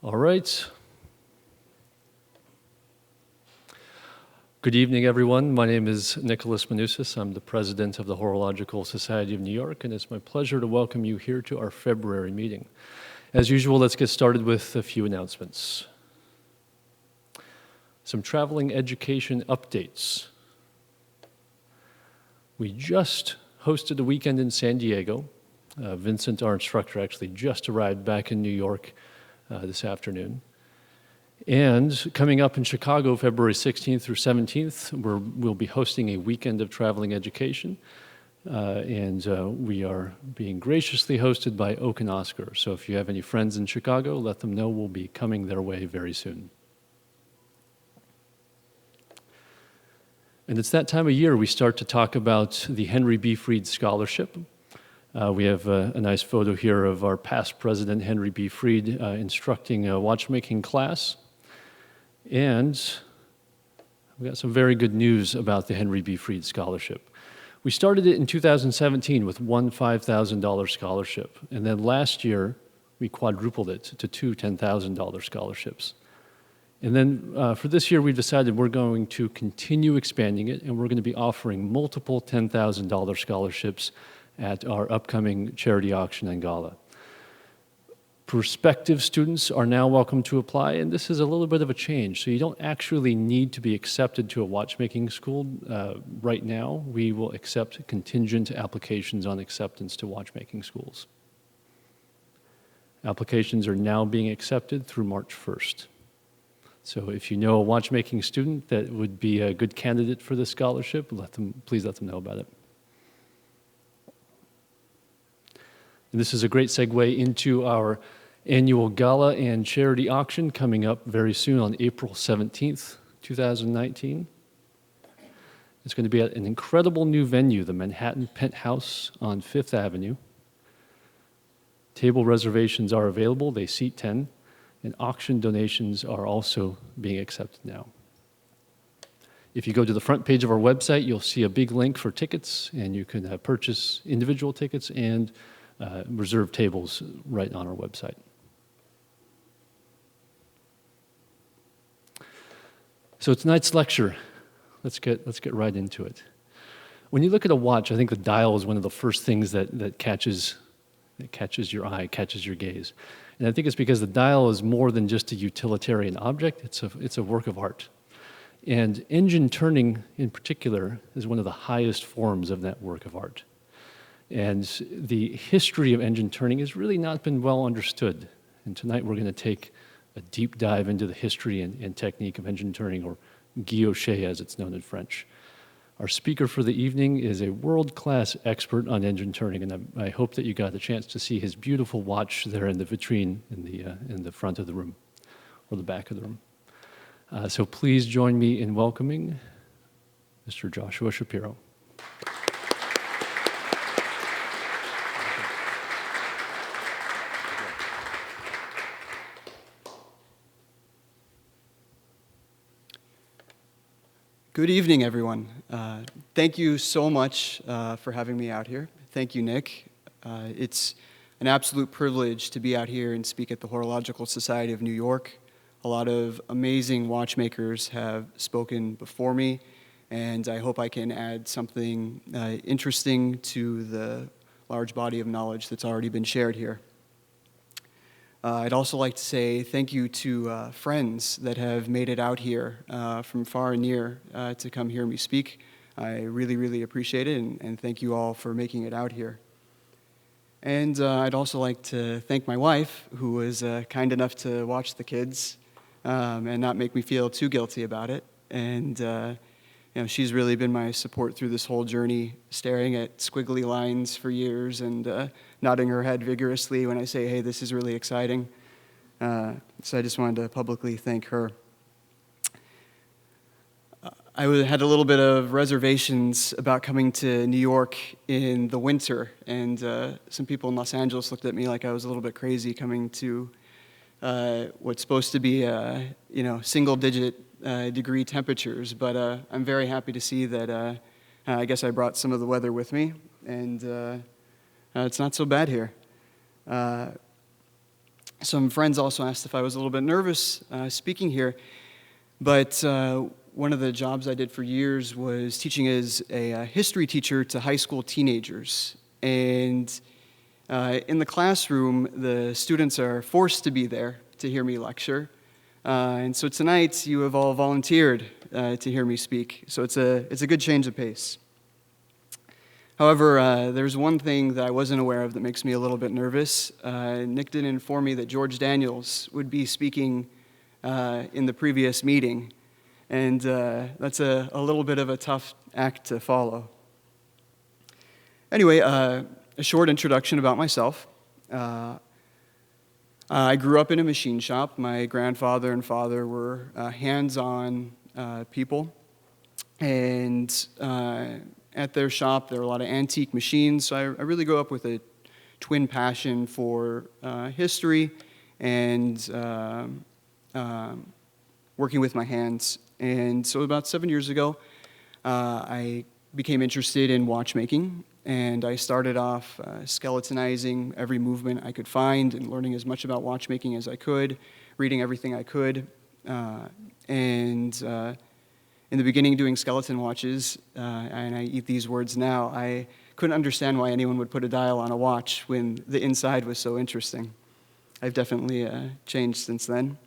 All right. Good evening, everyone. My name is Nicholas Manousis. I'm the president of the Horological Society of New York, and it's my pleasure to welcome you here to our February meeting. As usual, let's get started with a few announcements. Some traveling education updates. We just hosted a weekend in San Diego. Vincent, our instructor, actually just arrived back in New York this afternoon. And coming up in Chicago, February 16th through 17th, we'll be hosting a weekend of traveling education. We are being graciously hosted by Oak and Oscar. So if you have any friends in Chicago, let them know we'll be coming their way very soon. And it's that time of year we start to talk about the Henry B. Freed Scholarship. We have a nice photo here of our past president, Henry B. Freed, instructing a watchmaking class. And we got some very good news about the Henry B. Freed Scholarship. We started it in 2017 with one $5,000 scholarship. And then last year, we quadrupled it to two $10,000 scholarships. And then for this year, we decided we're going to continue expanding it, and we're going to be offering multiple $10,000 scholarships at our upcoming charity auction and gala. Prospective students are now welcome to apply, and this is a little bit of a change. So you don't actually need to be accepted to a watchmaking school right now. We will accept contingent applications on acceptance to watchmaking schools. Applications are now being accepted through March 1st. So if you know a watchmaking student that would be a good candidate for this scholarship, please let them know about it. And this is a great segue into our annual gala and charity auction coming up very soon on April 17th, 2019. It's going to be at an incredible new venue, the Manhattan Penthouse on Fifth Avenue. Table reservations are available. They seat 10. And auction donations are also being accepted now. If you go to the front page of our website, you'll see a big link for tickets, and you can purchase individual tickets and reserve tables right on our website. So tonight's lecture, let's get right into it. When you look at a watch, I think the dial is one of the first things that catches your eye, catches your gaze. And I think it's because the dial is more than just a utilitarian object, it's a work of art. And engine turning in particular is one of the highest forms of that work of art. And the history of engine turning has really not been well understood. And tonight we're going to take a deep dive into the history and technique of engine turning, or Guilloché as it's known in French. Our speaker for the evening is a world-class expert on engine turning, and I hope that you got a chance to see his beautiful watch there in the vitrine in the front of the room, or the back of the room. So please join me in welcoming Mr. Joshua Shapiro. Good evening, everyone. Thank you so much for having me out here. Thank you, Nick. It's an absolute privilege to be out here and speak at the Horological Society of New York. A lot of amazing watchmakers have spoken before me, and I hope I can add something interesting to the large body of knowledge that's already been shared here. I'd also like to say thank you to friends that have made it out here from far and near to come hear me speak. I really, really appreciate it, and thank you all for making it out here. And I'd also like to thank my wife, who was kind enough to watch the kids and not make me feel too guilty about it. And she's really been my support through this whole journey, staring at squiggly lines for years and nodding her head vigorously when I say, hey, this is really exciting. So I just wanted to publicly thank her. I had a little bit of reservations about coming to New York in the winter, and some people in Los Angeles looked at me like I was a little bit crazy coming to what's supposed to be single-digit degree temperatures. But I'm very happy to see that I guess I brought some of the weather with me, and it's not so bad here. Some friends also asked if I was a little bit nervous speaking here, but one of the jobs I did for years was teaching as a history teacher to high school teenagers. And in the classroom, the students are forced to be there to hear me lecture. And so tonight, you have all volunteered to hear me speak. So it's a good change of pace. However, there's one thing that I wasn't aware of that makes me a little bit nervous. Nick didn't inform me that George Daniels would be speaking in the previous meeting. And that's a little bit of a tough act to follow. Anyway, a short introduction about myself. I grew up in a machine shop. My grandfather and father were hands-on people. And at their shop, there were a lot of antique machines. So I really grew up with a twin passion for history and working with my hands. And so about 7 years ago, I became interested in watchmaking. And I started off skeletonizing every movement I could find and learning as much about watchmaking as I could, reading everything I could. In the beginning, doing skeleton watches, and I eat these words now, I couldn't understand why anyone would put a dial on a watch when the inside was so interesting. I've definitely changed since then.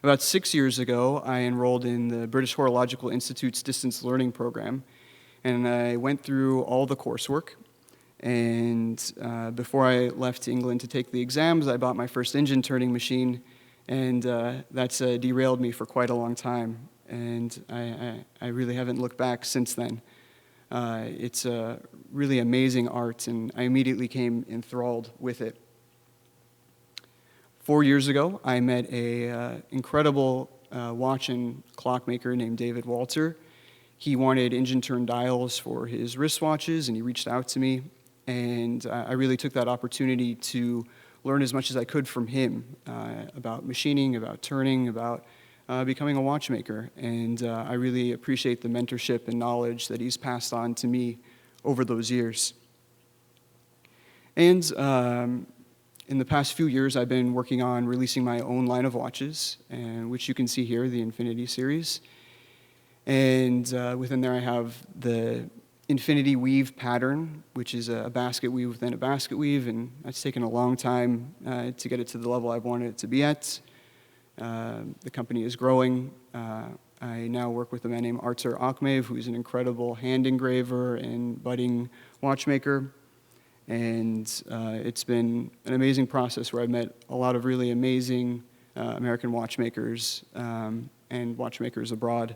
About 6 years ago, I enrolled in the British Horological Institute's distance learning program, and I went through all the coursework. And before I left England to take the exams, I bought my first engine turning machine, and that's derailed me for quite a long time. And I really haven't looked back since then. It's a really amazing art, and I immediately came enthralled with it. 4 years ago, I met a incredible watch and clockmaker named David Walter. He wanted engine turn dials for his wristwatches, and he reached out to me. And I really took that opportunity to learn as much as I could from him about machining, about turning, about becoming a watchmaker. And I really appreciate the mentorship and knowledge that he's passed on to me over those years. And in the past few years, I've been working on releasing my own line of watches, which you can see here, the Infinity series. And within there, I have the Infinity Weave pattern, which is a basket weave within a basket weave, and that's taken a long time to get it to the level I wanted it to be at. The company is growing. I now work with a man named Artur Akhmev, who's an incredible hand engraver and budding watchmaker. And it's been an amazing process where I've met a lot of really amazing American watchmakers and watchmakers abroad.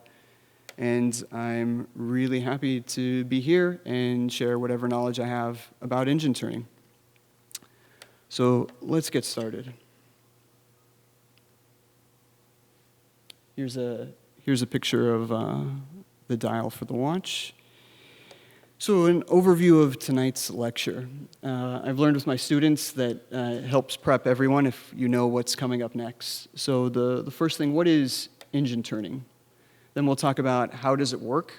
And I'm really happy to be here and share whatever knowledge I have about engine turning. So let's get started. Here's a picture of the dial for the watch. So an overview of tonight's lecture. I've learned with my students that it helps prep everyone if you know what's coming up next. So the first thing, what is engine turning? Then we'll talk about how does it work.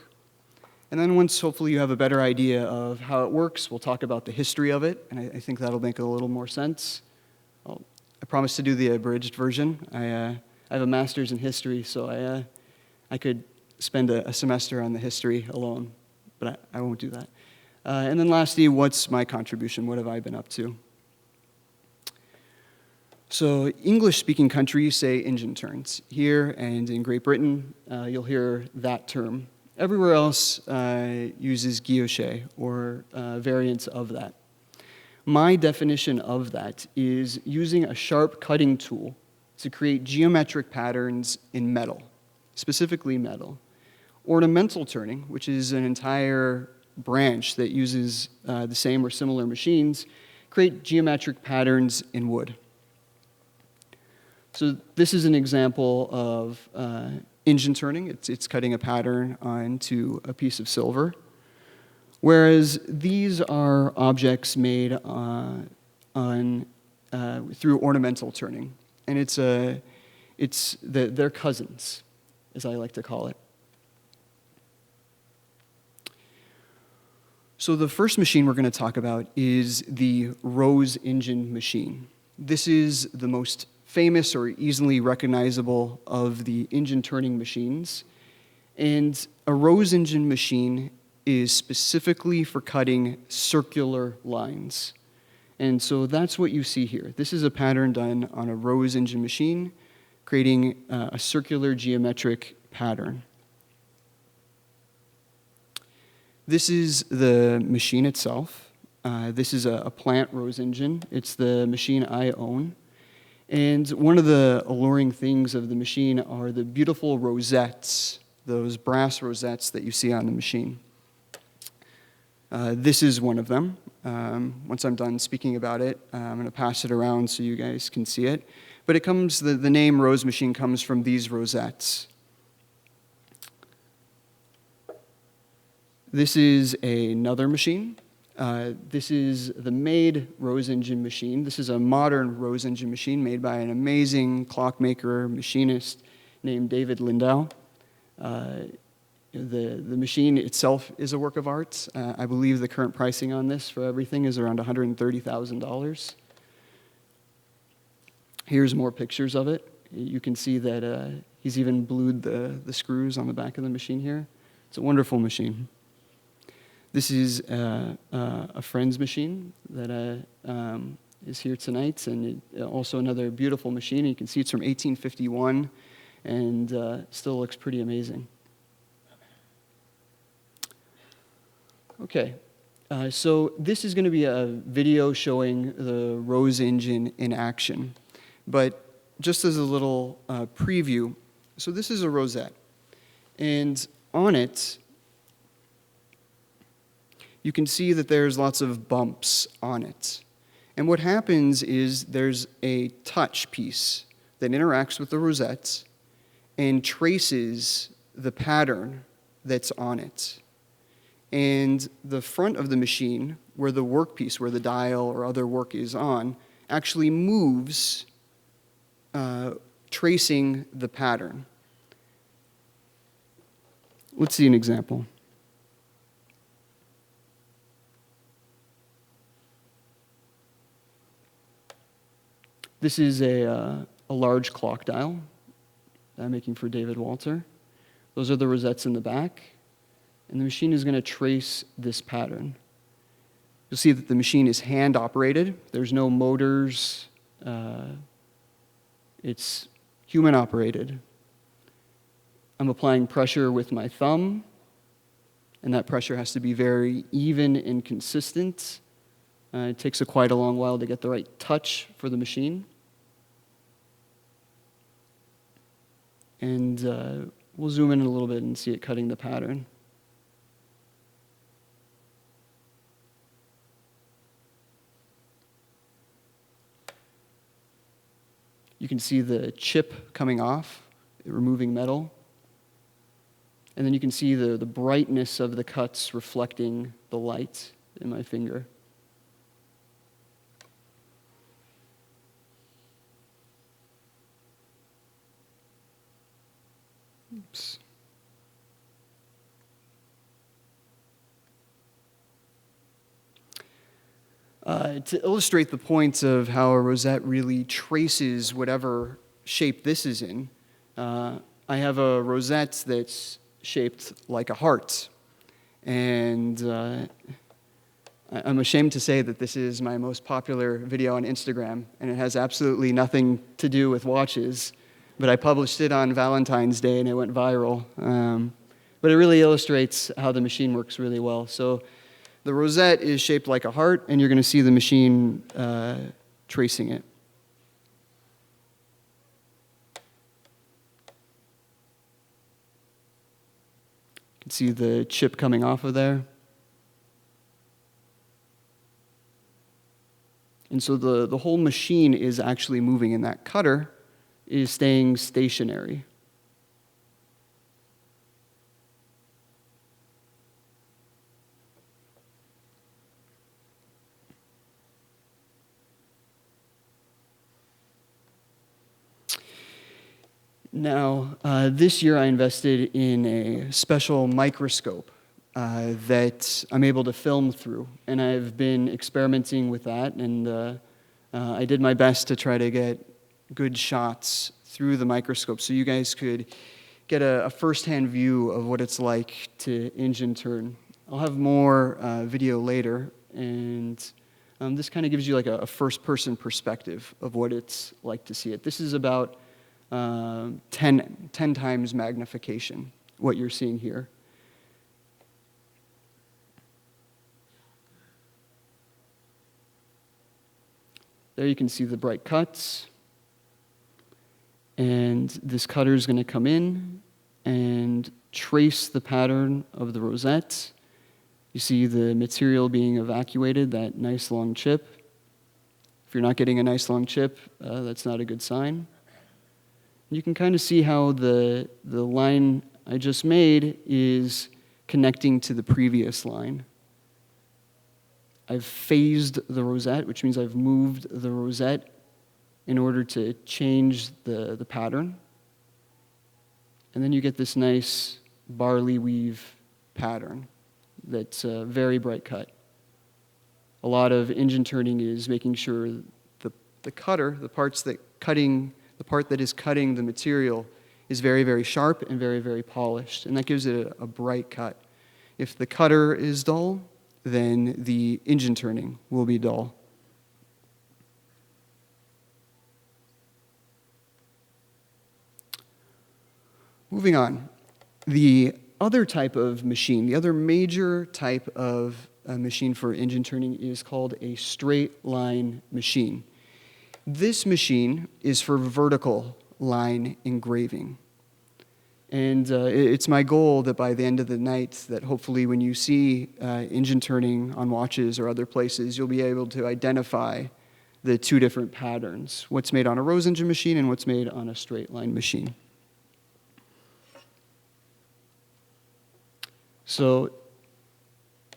And then once hopefully you have a better idea of how it works, we'll talk about the history of it, and I think that'll make a little more sense. I promise to do the abridged version. I have a master's in history, so I could spend a semester on the history alone, but I won't do that. And then lastly, what's my contribution? What have I been up to? So English-speaking countries say engine turns. Here and in Great Britain, you'll hear that term. Everywhere else uses guilloché or variants of that. My definition of that is using a sharp cutting tool to create geometric patterns in metal, specifically metal. Ornamental turning, which is an entire branch that uses the same or similar machines, create geometric patterns in wood. So this is an example of engine turning. It's cutting a pattern onto a piece of silver, whereas these are objects made through ornamental turning, and they're cousins, as I like to call it. So the first machine we're going to talk about is the Rose engine machine. This is the most famous or easily recognizable of the engine turning machines. And a rose engine machine is specifically for cutting circular lines. And so that's what you see here. This is a pattern done on a rose engine machine, creating a circular geometric pattern. This is the machine itself. This is a plant rose engine. It's the machine I own. And one of the alluring things of the machine are the beautiful rosettes, those brass rosettes that you see on the machine. This is one of them. Once I'm done speaking about it, I'm going to pass it around so you guys can see it. But it comes, the name Rose Machine comes from these rosettes. This is another machine. This is the made rose engine machine. This is a modern rose engine machine made by an amazing clockmaker, machinist named David Lindau. The machine itself is a work of art. I believe the current pricing on this for everything is around $130,000. Here's more pictures of it. You can see that he's even blued the screws on the back of the machine here. It's a wonderful machine. This is a friend's machine that is here tonight, and also another beautiful machine. You can see it's from 1851 and still looks pretty amazing. Okay, so this is going to be a video showing the rose engine in action. But just as a little preview, so this is a rosette. And on it, you can see that there's lots of bumps on it. And what happens is there's a touch piece that interacts with the rosette and traces the pattern that's on it. And the front of the machine, where the workpiece, where the dial or other work is on, actually moves, tracing the pattern. Let's see an example. This is a large clock dial that I'm making for David Walter. Those are the rosettes in the back. And the machine is going to trace this pattern. You'll see that the machine is hand-operated. There's no motors. It's human-operated. I'm applying pressure with my thumb, and that pressure has to be very even and consistent. It takes quite a long while to get the right touch for the machine. And we'll zoom in a little bit and see it cutting the pattern. You can see the chip coming off, removing metal. And then you can see the brightness of the cuts reflecting the light in my finger. Oops. To illustrate the point of how a rosette really traces whatever shape this is in, I have a rosette that's shaped like a heart. And I'm ashamed to say that this is my most popular video on Instagram, and it has absolutely nothing to do with watches. But I published it on Valentine's Day, and it went viral. But it really illustrates how the machine works really well. So the rosette is shaped like a heart, and you're going to see the machine tracing it. You can see the chip coming off of there. And so the whole machine is actually moving, and that cutter is staying stationary. Now, this year I invested in a special microscope that I'm able to film through, and I've been experimenting with that, and I did my best to try to get good shots through the microscope so you guys could get a first-hand view of what it's like to engine turn. I'll have more video later, and this kind of gives you like a first-person perspective of what it's like to see it. This is about 10 times magnification, what you're seeing here. There you can see the bright cuts. And this cutter is going to come in and trace the pattern of the rosette. You see the material being evacuated, that nice long chip. If you're not getting a nice long chip, that's not a good sign. You can kind of see how the line I just made is connecting to the previous line. I've phased the rosette, which means I've moved the rosette in order to change the pattern. And then you get this nice barley weave pattern that's a very bright cut. A lot of engine turning is making sure the cutter, the part that is cutting the material, is very, very sharp and very, very polished. And that gives it a bright cut. If the cutter is dull, then the engine turning will be dull. Moving on, the other type of machine, the other major type of machine for engine turning is called a straight line machine. This machine is for vertical line engraving. And it's my goal that by the end of the night, that hopefully when you see engine turning on watches or other places, you'll be able to identify the two different patterns, what's made on a Rose engine machine and what's made on a straight line machine. So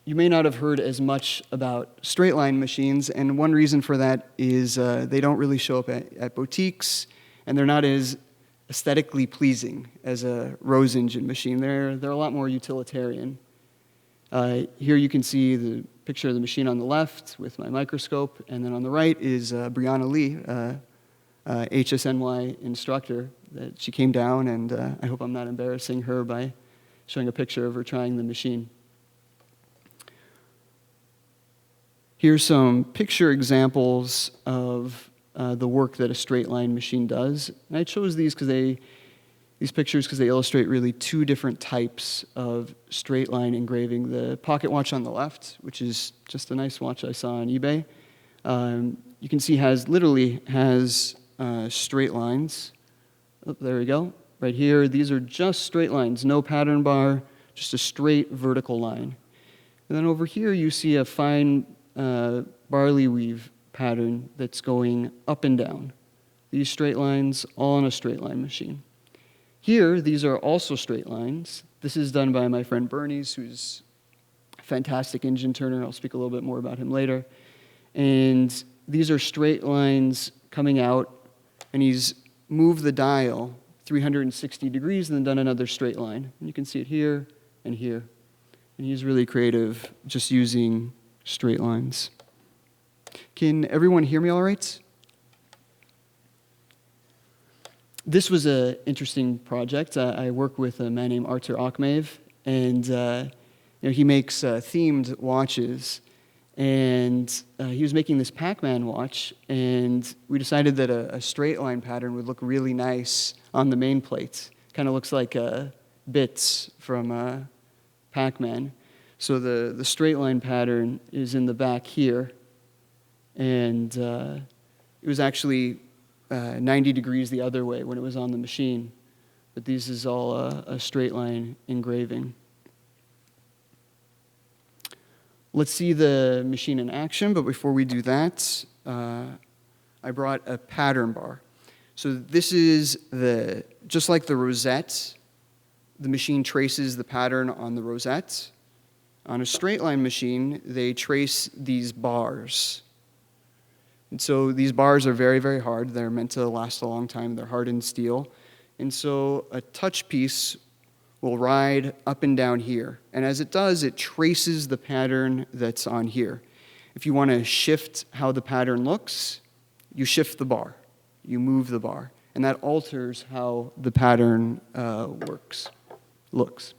you may not have heard as much about straight line machines, and one reason for that is they don't really show up at boutiques, and they're not as aesthetically pleasing as a Rose engine machine. They're a lot more utilitarian. Here you can see the picture of the machine on the left with my microscope, and then on the right is Brianna Lee, HSNY instructor, that she came down, and I hope I'm not embarrassing her by showing a picture of her trying the machine. Here's some picture examples of the work that a straight line machine does. And I chose these pictures because they illustrate really two different types of straight line engraving. The pocket watch on the left, which is just a nice watch I saw on eBay, you can see literally has straight lines. Oh, there we go. Right here, these are just straight lines, no pattern bar, just a straight vertical line. And then over here, you see a fine barley weave pattern that's going up and down. These straight lines, all on a straight line machine. Here, these are also straight lines. This is done by my friend Bernie's, who's a fantastic engine turner. I'll speak a little bit more about him later. And these are straight lines coming out, and he's moved the dial 360 degrees and then done another straight line. And you can see it here and here. And he's really creative just using straight lines. Can everyone hear me all right? This was an interesting project. I work with a man named Artur Akhmeev, and he makes themed watches. And he was making this Pac-Man watch, and we decided that a straight line pattern would look really nice on the main plate. Kind of looks like bits from Pac-Man. So the straight line pattern is in the back here, and it was actually 90 degrees the other way when it was on the machine. But this is all a straight line engraving. Let's see the machine in action, but before we do that, I brought a pattern bar. So this is just like the rosette, the machine traces the pattern on the rosette. On a straight line machine, they trace these bars. And so these bars are very, very hard. They're meant to last a long time. They're hardened steel. And so a touch piece will ride up and down here. And as it does, it traces the pattern that's on here. If you want to shift how the pattern looks, you shift the bar, you move the bar, and that alters how the pattern looks.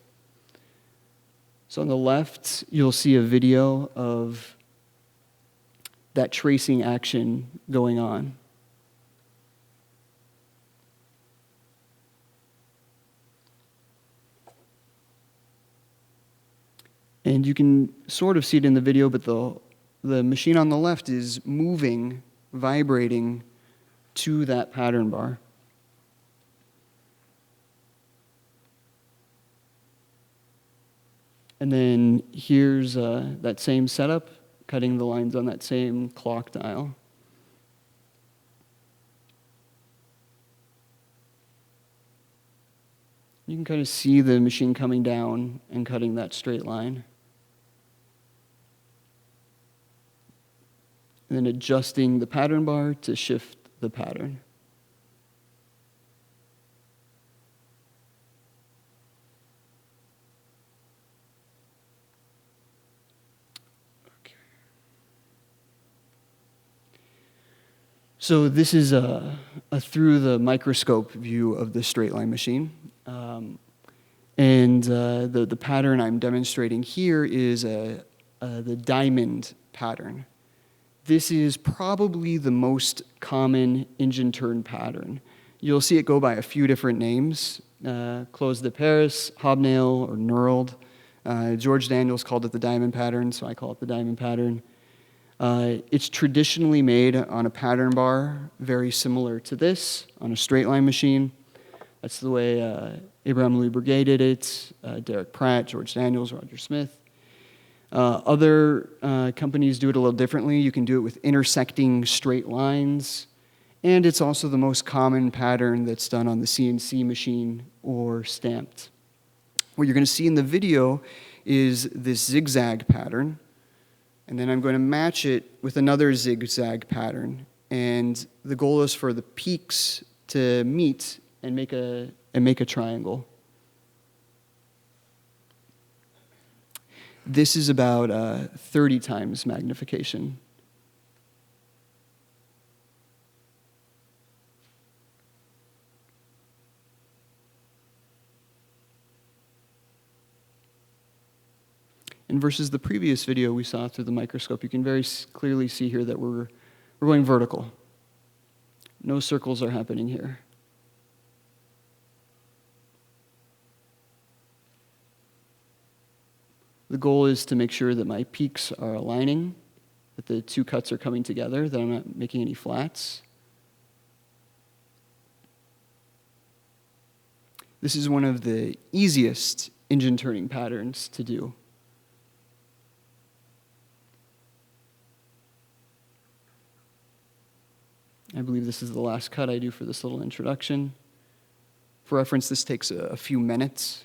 So on the left, you'll see a video of that tracing action going on. And you can sort of see it in the video, but the machine on the left is moving, vibrating to that pattern bar. And then here's that same setup, cutting the lines on that same clock dial. You can kind of see the machine coming down and cutting that straight line. And then adjusting the pattern bar to shift the pattern. Okay. So this is a through the microscope view of the straight line machine. The pattern I'm demonstrating here is the diamond pattern. This is probably the most common engine turn pattern. You'll see it go by a few different names, close de Paris, hobnail, or knurled. George Daniels called it the diamond pattern, so I call it the diamond pattern. It's traditionally made on a pattern bar, very similar to this, on a straight line machine. That's the way Abraham Louis Breguet did it, Derek Pratt, George Daniels, Roger Smith. Other companies do it a little differently. You can do it with intersecting straight lines, and it's also the most common pattern that's done on the CNC machine or stamped. What you're going to see in the video is this zigzag pattern, and then I'm going to match it with another zigzag pattern, and the goal is for the peaks to meet and make a triangle. This is about 30 times magnification. And versus the previous video we saw through the microscope, you can very clearly see here that we're going vertical. No circles are happening here. The goal is to make sure that my peaks are aligning, that the two cuts are coming together, that I'm not making any flats. This is one of the easiest engine turning patterns to do. I believe this is the last cut I do for this little introduction. For reference, this takes a few minutes.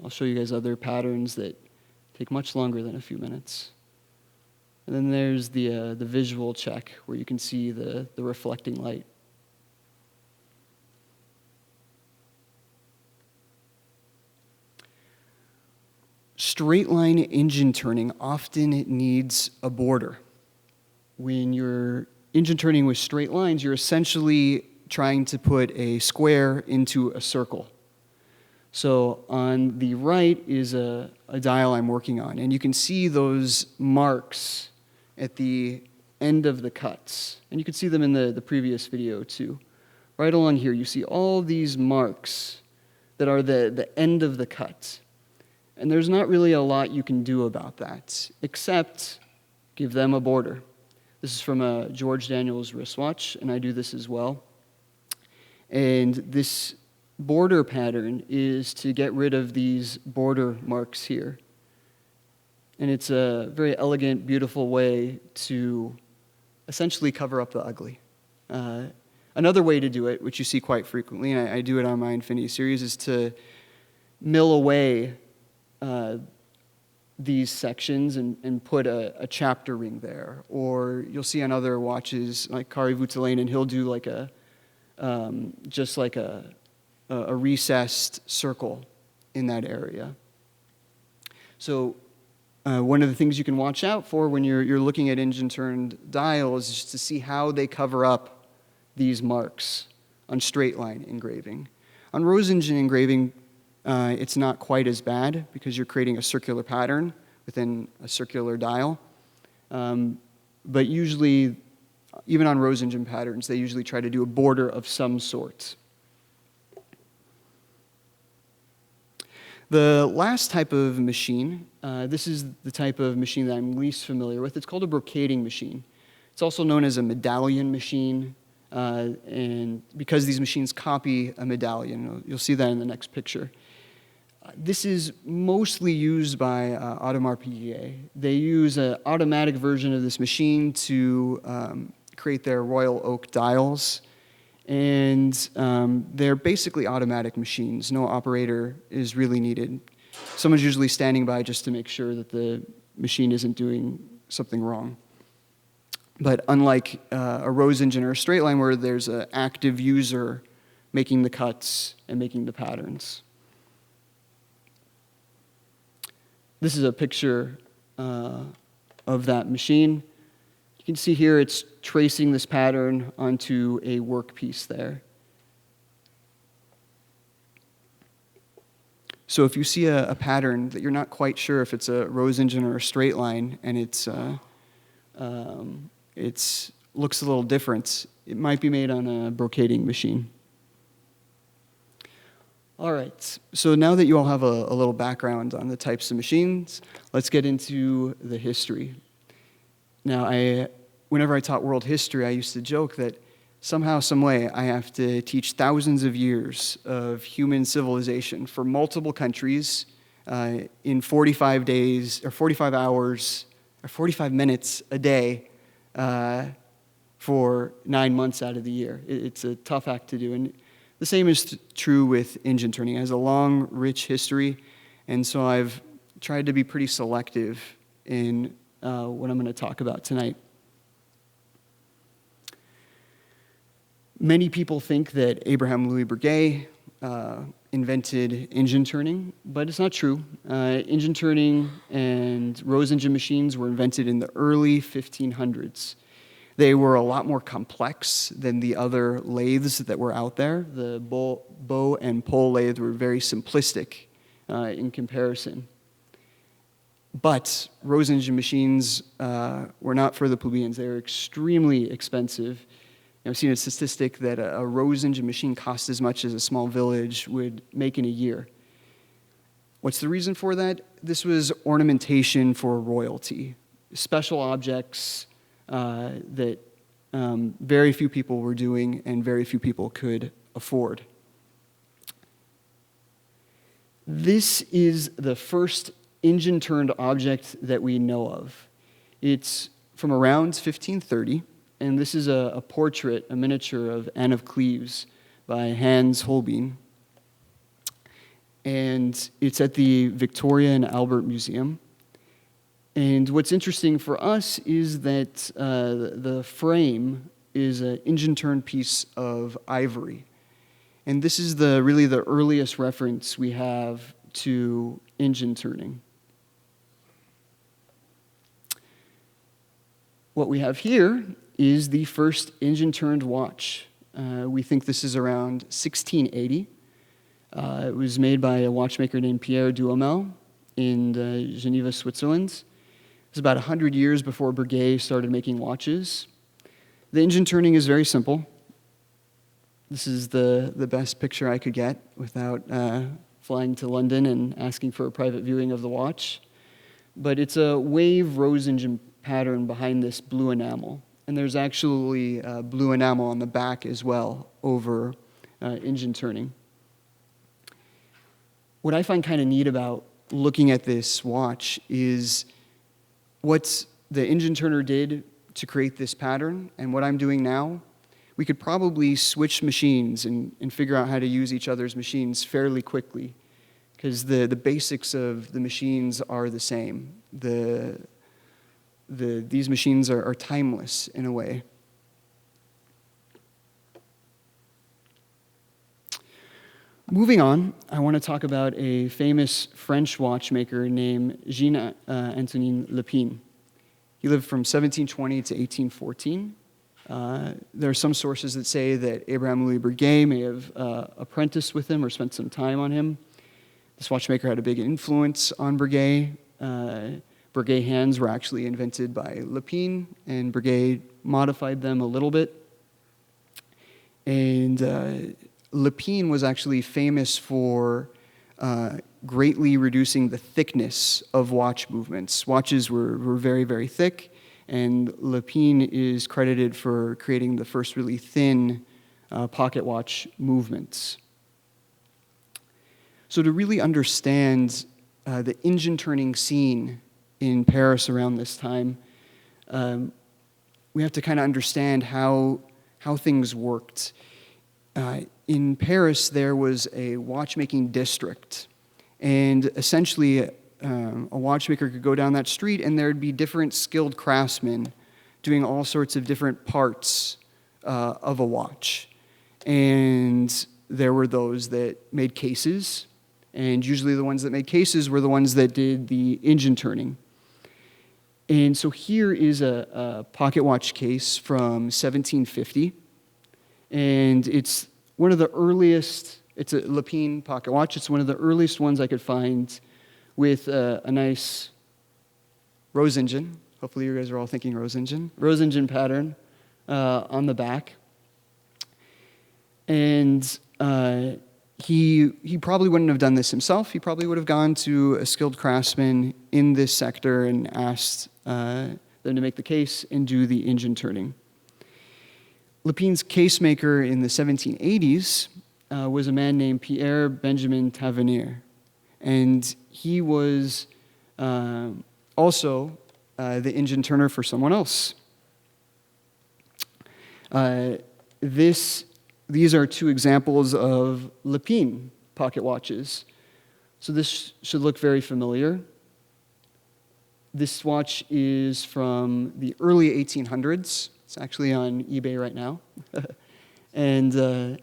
I'll show you guys other patterns that take much longer than a few minutes. And then there's the visual check where you can see the reflecting light. Straight line engine turning often needs a border. When you're engine turning with straight lines, you're essentially trying to put a square into a circle. So on the right is a dial I'm working on, and you can see those marks at the end of the cuts. And you can see them in the previous video too. Right along here, you see all these marks that are the end of the cut. And there's not really a lot you can do about that, except give them a border. This is from a George Daniels wristwatch, and I do this as well. And this border pattern is to get rid of these border marks here. And it's a very elegant, beautiful way to essentially cover up the ugly. Another way to do it, which you see quite frequently, and I do it on my Infinity series, is to mill away these sections and put a chapter ring there. Or you'll see on other watches, like Kari Voutilainen, he'll do like just like a recessed circle in that area. So one of the things you can watch out for when you're looking at engine turned dials is just to see how they cover up these marks on straight line engraving. On rose engine engraving, it's not quite as bad because you're creating a circular pattern within a circular dial. But usually, even on rose engine patterns, they usually try to do a border of some sort. The last type of machine, this is the type of machine that I'm least familiar with. It's called a brocading machine. It's also known as a medallion machine, and because these machines copy a medallion, you'll see that in the next picture. This is mostly used by Audemars Piguet. They use an automatic version of this machine to create their royal oak dials. And they're basically automatic machines. No operator is really needed. Someone's usually standing by just to make sure that the machine isn't doing something wrong. But unlike a rose engine or a straight line where there's an active user making the cuts and making the patterns. This is a picture of that machine. You can see here it's tracing this pattern onto a workpiece there. So if you see a pattern that you're not quite sure if it's a rose engine or a straight line, and it's looks a little different, it might be made on a brocading machine. All right, so now that you all have a little background on the types of machines, let's get into the history. Now, whenever I taught world history, I used to joke that somehow, some way, I have to teach thousands of years of human civilization for multiple countries in 45 days, or 45 hours, or 45 minutes a day for 9 months out of the year. It's a tough act to do, and the same is true with engine turning. It has a long, rich history, and so I've tried to be pretty selective in what I'm going to talk about tonight. Many people think that Abraham Louis Breguet invented engine turning, but it's not true. Engine turning and rose engine machines were invented in the early 1500s. They were a lot more complex than the other lathes that were out there. The bow and pole lathe were very simplistic in comparison. But rose engine machines were not for the plebeians. They were extremely expensive. I've seen a statistic that a rose engine machine costs as much as a small village would make in a year. What's the reason for that? This was ornamentation for royalty, special objects that very few people were doing and very few people could afford. This is the first engine-turned object that we know of. It's from around 1530. And this is a portrait, a miniature of Anne of Cleves by Hans Holbein. And it's at the Victoria and Albert Museum. And what's interesting for us is that the frame is an engine-turned piece of ivory. And this is really the earliest reference we have to engine turning. What we have here is the first engine-turned watch. We think this is around 1680. It was made by a watchmaker named Pierre Duhamel in Geneva, Switzerland. It was about 100 years before Breguet started making watches. The engine turning is very simple. This is the best picture I could get without flying to London and asking for a private viewing of the watch. But it's a wave rose engine pattern behind this blue enamel. And there's actually blue enamel on the back as well over engine turning. What I find kind of neat about looking at this watch is what the engine turner did to create this pattern and what I'm doing now. We could probably switch machines and figure out how to use each other's machines fairly quickly because the basics of the machines are the same. These machines are timeless in a way. Moving on, I want to talk about a famous French watchmaker named Jean-Antoine Lapine. He lived from 1720 to 1814. There are some sources that say that Abraham Louis Breguet may have apprenticed with him or spent some time on him. This watchmaker had a big influence on Breguet. Breguet hands were actually invented by Lapine, and Breguet modified them a little bit. And Lapine was actually famous for greatly reducing the thickness of watch movements. Watches were very, very thick, and Lapine is credited for creating the first really thin pocket watch movements. So to really understand the engine-turning scene in Paris around this time, we have to kind of understand how things worked. In Paris, there was a watchmaking district, and essentially a watchmaker could go down that street and there'd be different skilled craftsmen doing all sorts of different parts of a watch. And there were those that made cases, and usually the ones that made cases were the ones that did the engine turning. And so here is a pocket watch case from 1750, and it's one of the earliest, it's a Lapine pocket watch. It's one of the earliest ones I could find with a nice rose engine. Hopefully you guys are all thinking rose engine pattern on the back. And he probably wouldn't have done this himself. He probably would have gone to a skilled craftsman in this sector and asked them to make the case and do the engine turning. Lapine's casemaker in the 1780s was a man named Pierre Benjamin Tavernier, and he was also the engine turner for someone else. These are two examples of Lapine pocket watches. So this should look very familiar. This watch is from the early 1800s. It's actually on eBay right now. And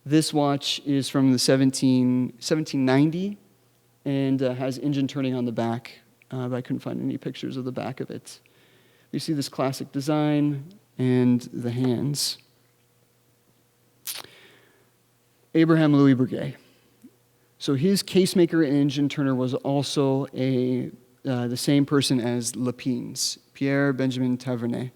this watch is from the 1790 and has engine turning on the back. But I couldn't find any pictures of the back of it. You see this classic design and the hands. Abraham Louis Breguet. So his casemaker and engine turner was also the same person as Lapine's, Pierre Benjamin Tavernier.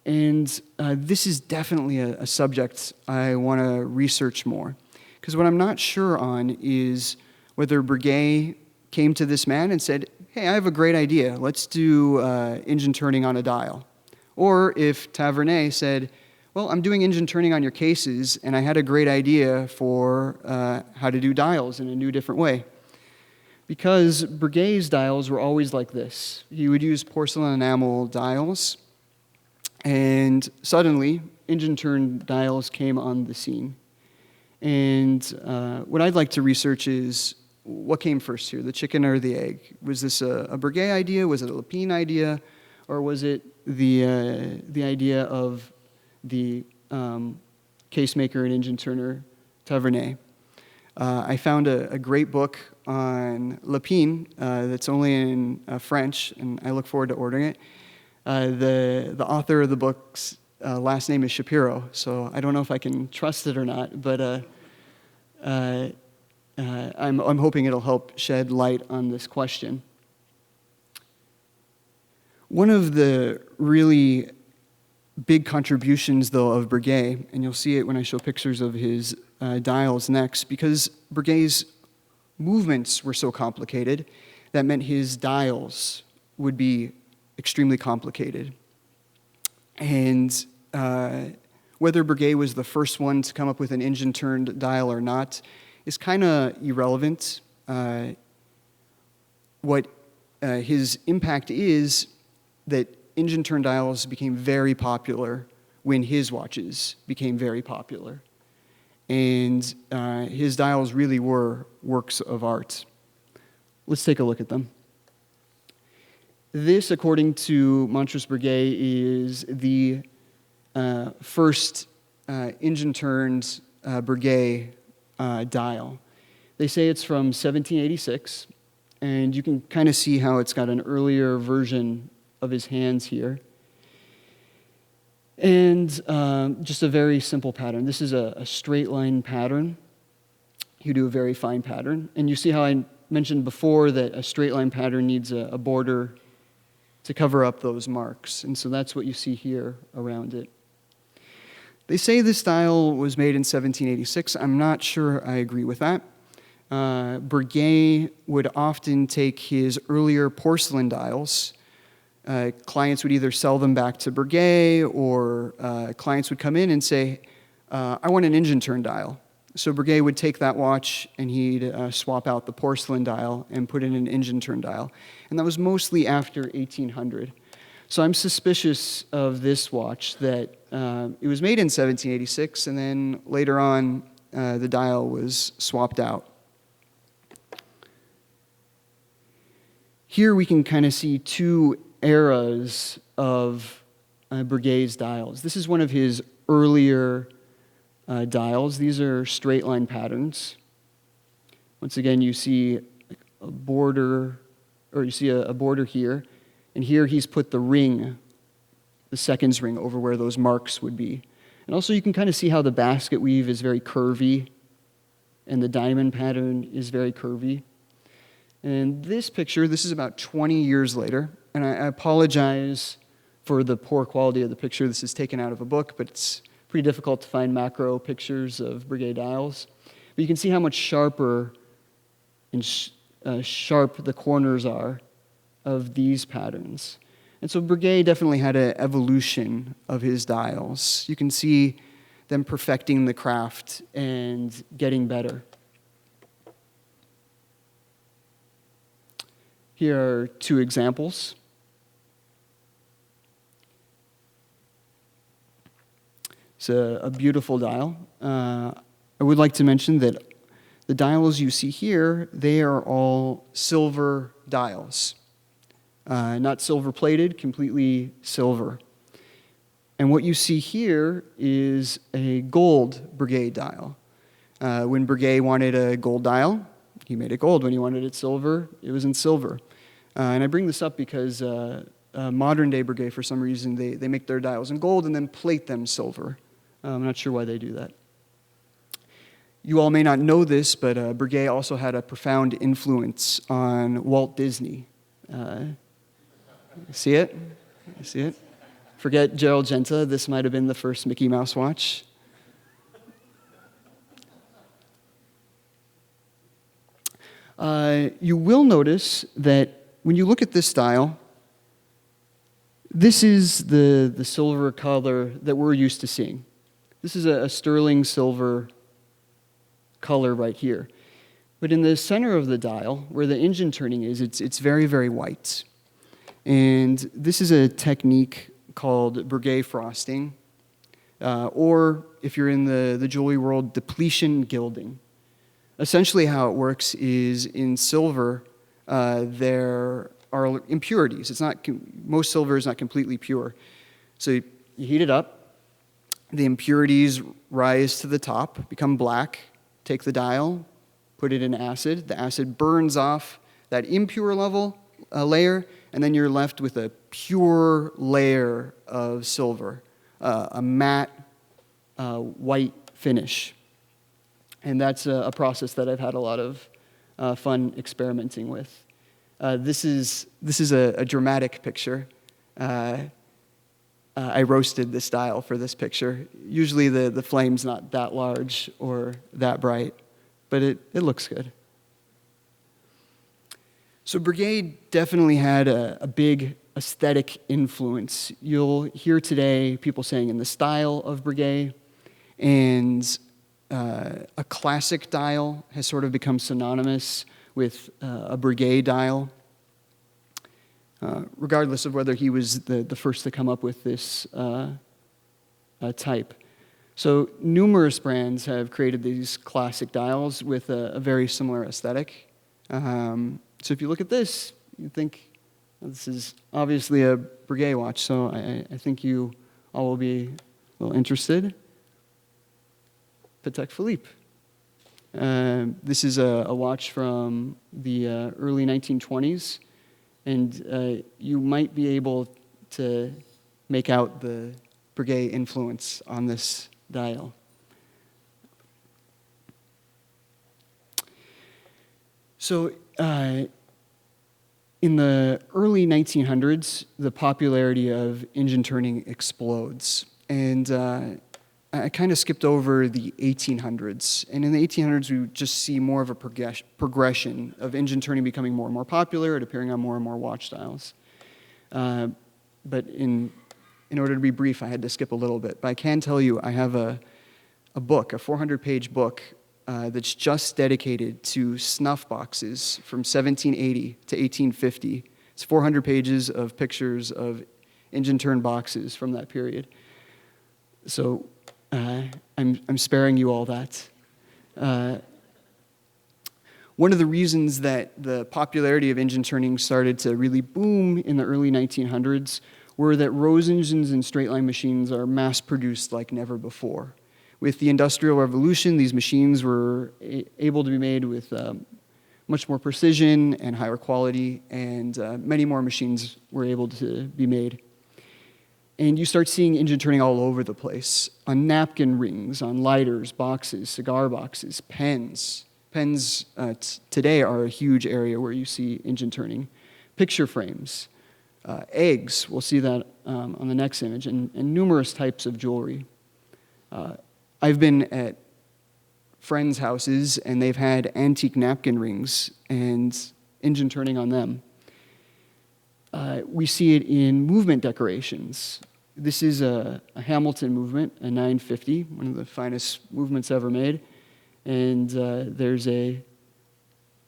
And this is definitely a subject I want to research more. Because what I'm not sure on is whether Breguet came to this man and said, hey, I have a great idea. Let's do engine turning on a dial. Or if Tavernier said, well, I'm doing engine turning on your cases, and I had a great idea for how to do dials in a new, different way. Because Breguet's dials were always like this. He would use porcelain enamel dials, and suddenly, engine-turned dials came on the scene. And what I'd like to research is, what came first here, the chicken or the egg? Was this a Breguet idea? Was it a Lapine idea? Or was it the idea of the casemaker and engine turner, Tavernier? I found a great book on Lapine that's only in French, and I look forward to ordering it. The author of the book's last name is Shapiro, so I don't know if I can trust it or not, but I'm hoping it'll help shed light on this question. One of the really big contributions, though, of Breguet, and you'll see it when I show pictures of his dials next, because Breguet's movements were so complicated, that meant his dials would be extremely complicated. And whether Breguet was the first one to come up with an engine-turned dial or not is kind of irrelevant. What his impact is that engine-turned dials became very popular when his watches became very popular. And his dials really were works of art. Let's take a look at them. This, according to Montrose Breguet, is the first engine-turned Breguet dial. They say it's from 1786, and you can kind of see how it's got an earlier version of his hands here. And just a very simple pattern. This is a straight line pattern. You do a very fine pattern. And you see how I mentioned before that a straight line pattern needs a border to cover up those marks. And so that's what you see here around it. They say this dial was made in 1786. I'm not sure I agree with that. Breguet would often take his earlier porcelain dials. Clients would either sell them back to Breguet, or clients would come in and say, I want an engine turn dial. So Breguet would take that watch and he'd swap out the porcelain dial and put in an engine turn dial. And that was mostly after 1800. So I'm suspicious of this watch that it was made in 1786, and then later on the dial was swapped out. Here we can kind of see two eras of Breguet's dials. This is one of his earlier dials. These are straight line patterns. Once again, you see a border, or you see a border here, and here he's put the ring, the seconds ring, over where those marks would be. And also you can kind of see how the basket weave is very curvy, and the diamond pattern is very curvy. And this picture, this is about 20 years later, and I apologize for the poor quality of the picture. This is taken out of a book, but it's pretty difficult to find macro pictures of Breguet dials. But you can see how much sharper and sharp the corners are of these patterns. And so Breguet definitely had an evolution of his dials. You can see them perfecting the craft and getting better. Here are two examples. It's a beautiful dial. I would like to mention that the dials you see here, they are all silver dials. Not silver-plated, completely silver. And what you see here is a gold Breguet dial. When Breguet wanted a gold dial, he made it gold. When he wanted it silver, it was in silver. And I bring this up because modern-day Breguet, for some reason, they make their dials in gold and then plate them silver. I'm not sure why they do that. You all may not know this, but Breguet also had a profound influence on Walt Disney. See it? You see it? Forget Gerald Genta. This might have been the first Mickey Mouse watch. You will notice that when you look at this dial, this is the silver color that we're used to seeing. This is a sterling silver color right here. But in the center of the dial, where the engine turning is, it's very, very white. And this is a technique called Breguet frosting, or if you're in the jewelry world, depletion gilding. Essentially how it works is in silver, there are impurities. Most silver is not completely pure. So you heat it up, the impurities rise to the top, become black, take the dial, put it in acid. The acid burns off that impure layer, and then you're left with a pure layer of silver, a matte white finish. And that's a process that I've had a lot of fun experimenting with. This is a dramatic picture. I roasted this dial for this picture. Usually the flame's not that large or that bright, but it looks good. So Breguet definitely had a big aesthetic influence. You'll hear today people saying in the style of Breguet, and a classic dial has sort of become synonymous with a Breguet dial. Regardless of whether he was the first to come up with this type. So numerous brands have created these classic dials with a very similar aesthetic. So if you look at this, you think, well, this is obviously a Breguet watch, so I think you all will be a little interested. Patek Philippe. This is a watch from the early 1920s. And you might be able to make out the Breguet influence on this dial. So in the early 1900s, the popularity of engine turning explodes. And I kind of skipped over the 1800s. And in the 1800s, we just see more of a progression of engine turning becoming more and more popular and appearing on more and more watch dials. But in order to be brief, I had to skip a little bit. But I can tell you, I have a book, a 400-page book, that's just dedicated to snuff boxes from 1780 to 1850. It's 400 pages of pictures of engine turn boxes from that period. So I'm sparing you all that. One of the reasons that the popularity of engine turning started to really boom in the early 1900s were that Rose engines and straight line machines are mass-produced like never before. With the Industrial Revolution, these machines were able to be made with much more precision and higher quality, and many more machines were able to be made. And you start seeing engine turning all over the place, on napkin rings, on lighters, boxes, cigar boxes, pens. Pens today are a huge area where you see engine turning. Picture frames, eggs, we'll see that on the next image, and numerous types of jewelry. I've been at friends' houses, and they've had antique napkin rings and engine turning on them. We see it in movement decorations. This is a Hamilton movement, a 950, one of the finest movements ever made. And there's a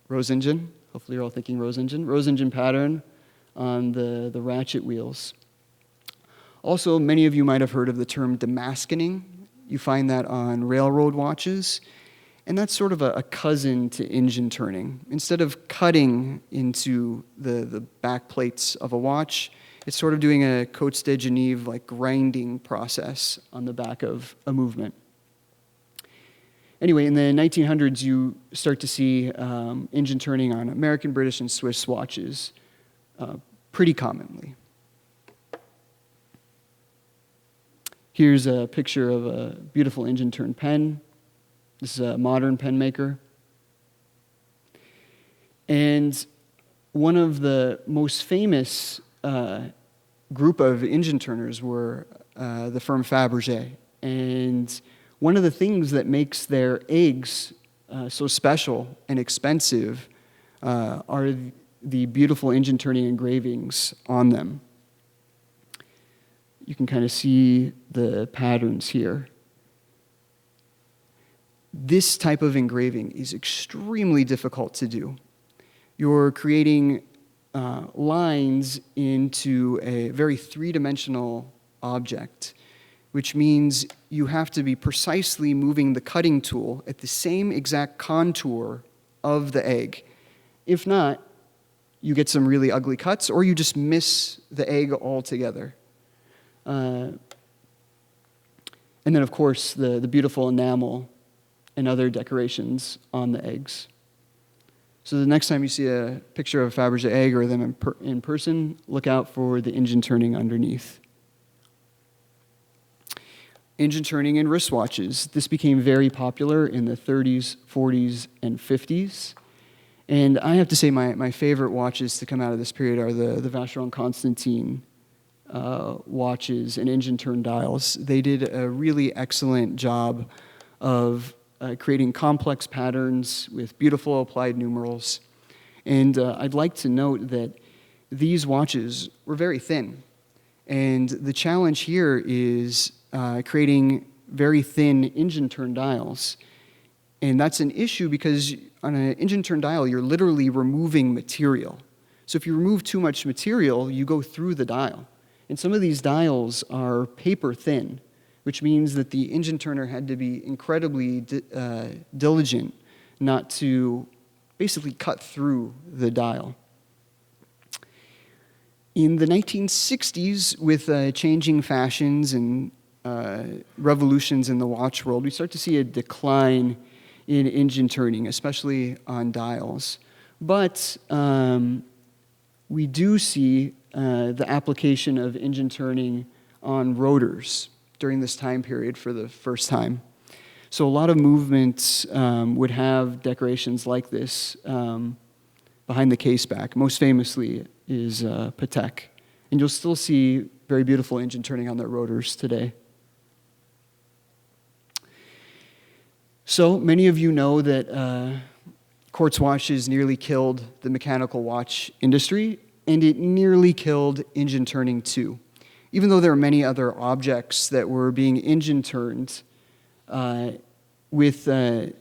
Rose engine. Hopefully you're all thinking Rose engine pattern on the ratchet wheels. Also, many of you might have heard of the term damascening. You find that on railroad watches, and that's sort of a cousin to engine turning. Instead of cutting into the back plates of a watch, it's sort of doing a Côte de Genève, like grinding process on the back of a movement. Anyway, in the 1900s, you start to see engine turning on American, British, and Swiss watches pretty commonly. Here's a picture of a beautiful engine turn pen. This is a modern pen maker. And one of the most famous group of engine turners were the firm Fabergé. And one of the things that makes their eggs so special and expensive are the beautiful engine turning engravings on them. You can kind of see the patterns here. This type of engraving is extremely difficult to do. You're creating lines into a very three-dimensional object, which means you have to be precisely moving the cutting tool at the same exact contour of the egg. If not, you get some really ugly cuts, or you just miss the egg altogether. And then, of course, the beautiful enamel and other decorations on the eggs. So the next time you see a picture of a Fabergé egg or them in person, look out for the engine turning underneath. Engine turning in wristwatches. This became very popular in the 30s, 40s, and 50s. And I have to say my favorite watches to come out of this period are the Vacheron Constantin watches and engine turn dials. They did a really excellent job of creating complex patterns with beautiful applied numerals. And I'd like to note that these watches were very thin. And the challenge here is creating very thin engine turn dials. And that's an issue because on an engine turn dial, you're literally removing material. So if you remove too much material, you go through the dial. And some of these dials are paper thin, which means that the engine turner had to be incredibly diligent not to basically cut through the dial. In the 1960s, with changing fashions and revolutions in the watch world, we start to see a decline in engine turning, especially on dials. But we do see the application of engine turning on rotors. during this time period for the first time. So a lot of movements would have decorations like this behind the case back. Most famously is Patek. And you'll still see very beautiful engine turning on their rotors today. So many of you know that quartz watches nearly killed the mechanical watch industry, and it nearly killed engine turning too. Even though there are many other objects that were being engine turned, with the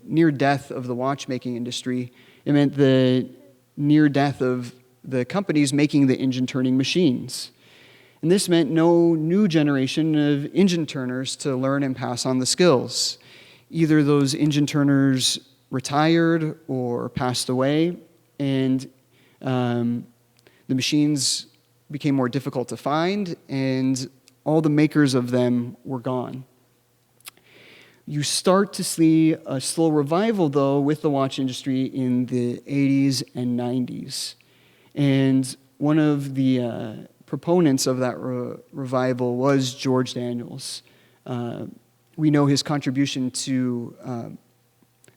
near death of the watchmaking industry, it meant the near death of the companies making the engine turning machines. And this meant no new generation of engine turners to learn and pass on the skills. Either those engine turners retired or passed away, and the machines became more difficult to find, and all the makers of them were gone. You start to see a slow revival, though, with the watch industry in the 80s and 90s. And one of the proponents of that revival was George Daniels. We know his contribution to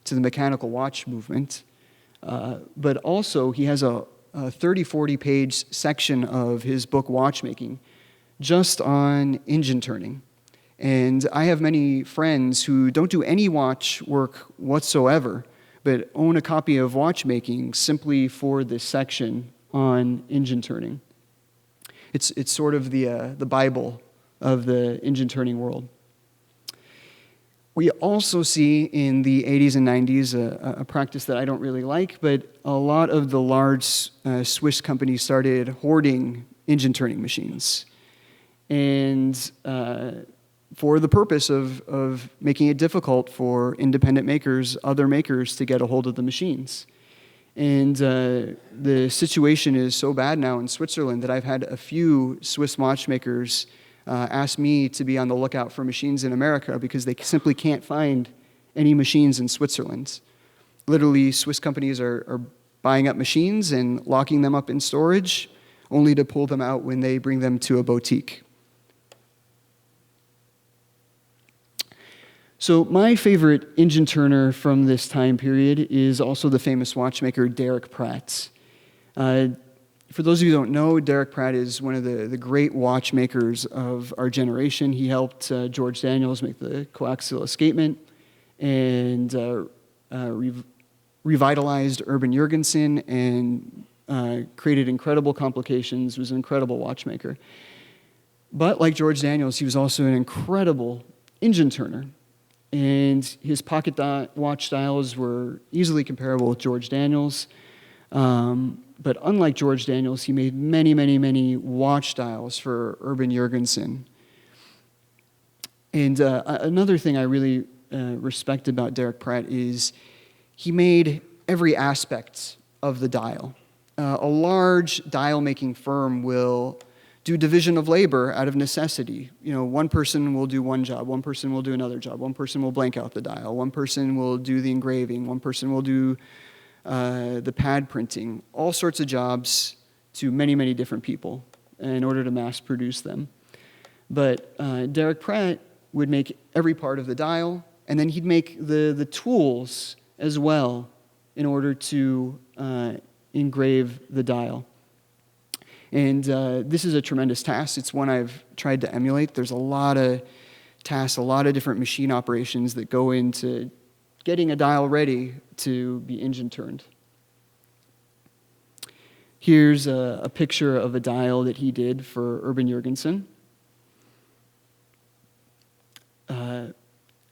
the mechanical watch movement, but also he has a 30, 40-page section of his book, Watchmaking, just on engine turning. And I have many friends who don't do any watch work whatsoever, but own a copy of Watchmaking simply for this section on engine turning. It's sort of the Bible of the engine turning world. We also see in the 80s and 90s a practice that I don't really like, but a lot of the large Swiss companies started hoarding engine turning machines. And for the purpose of making it difficult for independent makers, other makers, to get a hold of the machines. And the situation is so bad now in Switzerland that I've had a few Swiss watchmakers ask me to be on the lookout for machines in America because they simply can't find any machines in Switzerland. Literally, Swiss companies are buying up machines and locking them up in storage, only to pull them out when they bring them to a boutique. So my favorite engine turner from this time period is also the famous watchmaker Derek Pratt. For those of you who don't know, Derek Pratt is one of the great watchmakers of our generation. He helped George Daniels make the coaxial escapement and revitalized Urban Jurgensen and created incredible complications, was an incredible watchmaker. But like George Daniels, he was also an incredible engine turner. And his pocket watch styles were easily comparable with George Daniels. But unlike George Daniels, he made many, many, many watch styles for Urban Jurgensen. And another thing I really respect about Derek Pratt is he made every aspect of the dial. A large dial-making firm will do division of labor out of necessity. You know, one person will do one job, one person will do another job, one person will blank out the dial, one person will do the engraving, one person will do the pad printing, all sorts of jobs to many, many different people in order to mass produce them. But Derek Pratt would make every part of the dial, and then he'd make the tools as well in order to engrave the dial. And this is a tremendous task. It's one I've tried to emulate. There's a lot of tasks, a lot of different machine operations that go into getting a dial ready to be engine turned. Here's a picture of a dial that he did for Urban Jurgensen.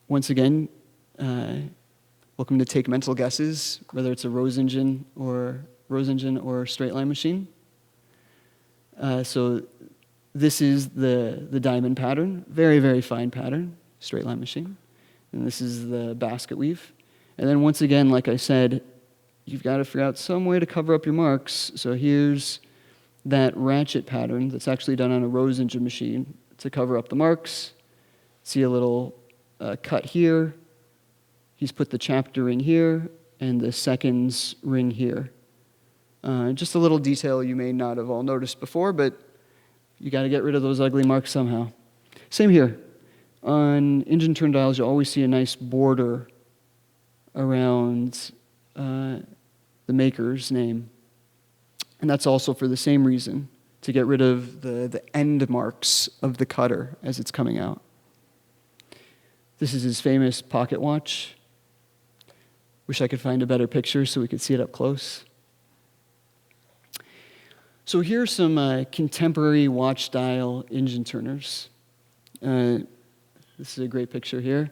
Once again, welcome to take mental guesses, whether it's a rose engine or straight line machine. So this is the diamond pattern, very, very fine pattern, straight line machine. And this is the basket weave. And then once again, like I said, you've got to figure out some way to cover up your marks. So here's that ratchet pattern that's actually done on a rose engine machine to cover up the marks. See a little cut here. He's put the chapter ring here and the seconds ring here. Just a little detail you may not have all noticed before, but you got to get rid of those ugly marks somehow. Same here. On engine turn dials, you always see a nice border around the maker's name. And that's also for the same reason, to get rid of the end marks of the cutter as it's coming out. This is his famous pocket watch. Wish I could find a better picture so we could see it up close. So here are some contemporary watch dial engine turners. This is a great picture here.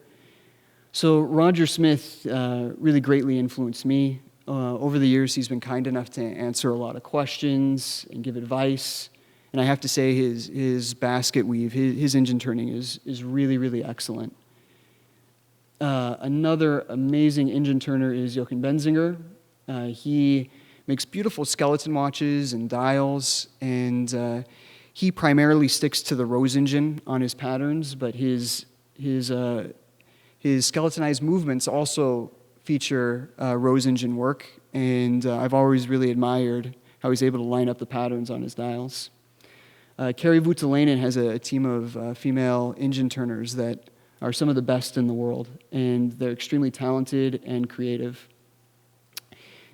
So Roger Smith really greatly influenced me. Over the years, he's been kind enough to answer a lot of questions and give advice. And I have to say his basket weave, his engine turning is really, really excellent. Another amazing engine turner is Jochen Benzinger. He makes beautiful skeleton watches and dials, and he primarily sticks to the Rose engine on his patterns, but his skeletonized movements also feature Rose engine work, and I've always really admired how he's able to line up the patterns on his dials. Kari Voutilainen has a team of female engine turners that are some of the best in the world, and they're extremely talented and creative.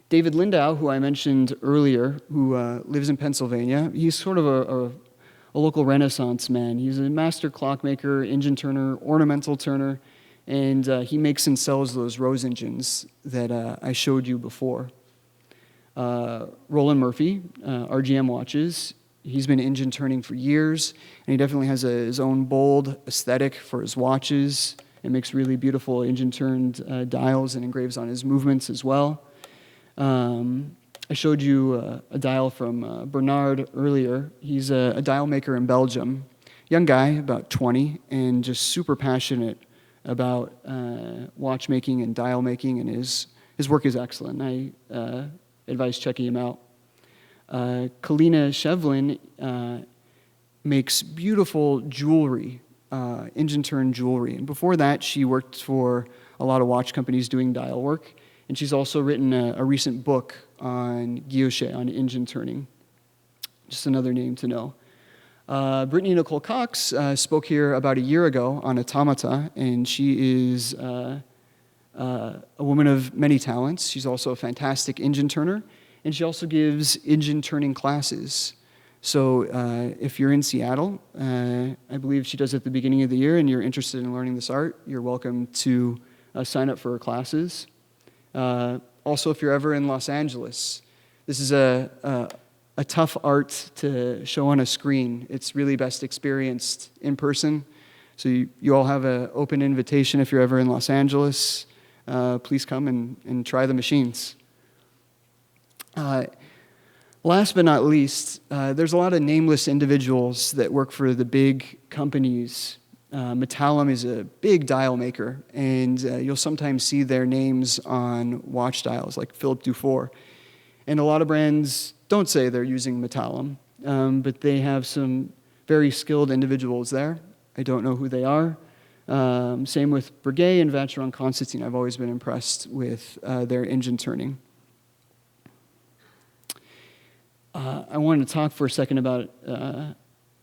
David Lindau, who I mentioned earlier, who lives in Pennsylvania, he's sort of a local Renaissance man. He's a master clockmaker, engine turner, ornamental turner, and he makes and sells those Rose engines that I showed you before. Roland Murphy, RGM watches. He's been engine turning for years, and he definitely has his own bold aesthetic for his watches. It makes really beautiful engine-turned dials and engraves on his movements as well. I showed you a dial from Bernard earlier. He's a dial maker in Belgium. Young guy, about 20, and just super passionate about watchmaking and dial making, and his work is excellent. I advise checking him out. Kalina Shevlin makes beautiful jewelry, engine-turned jewelry. And before that, she worked for a lot of watch companies doing dial work. And she's also written a recent book on Guilloché, on engine turning. Just another name to know. Brittany Nicole Cox spoke here about a year ago on Automata, and she is a woman of many talents. She's also a fantastic engine turner, and she also gives engine turning classes. So if you're in Seattle, I believe she does at the beginning of the year, and you're interested in learning this art, you're welcome to sign up for her classes. Also, if you're ever in Los Angeles, this is a tough art to show on a screen. It's really best experienced in person. So you all have an open invitation if you're ever in Los Angeles. Please come and try the machines. Last but not least, there's a lot of nameless individuals that work for the big companies. Metallum is a big dial maker, and you'll sometimes see their names on watch dials, like Philippe Dufour. And a lot of brands don't say they're using Metallum, but they have some very skilled individuals there. I don't know who they are. Same with Breguet and Vacheron Constantin. I've always been impressed with their engine turning. I wanted to talk for a second about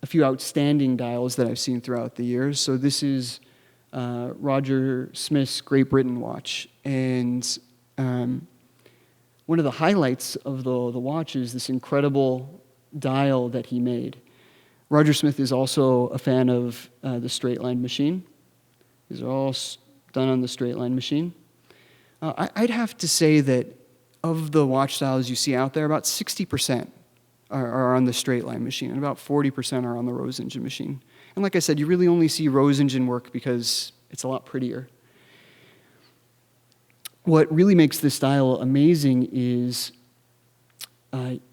a few outstanding dials that I've seen throughout the years. So this is Roger Smith's Great Britain watch. And one of the highlights of the watch is this incredible dial that he made. Roger Smith is also a fan of the straight line machine. These are all done on the straight line machine. I'd have to say that of the watch dials you see out there, about 60% are on the straight line machine, and about 40% are on the Rose engine machine. And like I said, you really only see Rose engine work because it's a lot prettier. What really makes this dial amazing is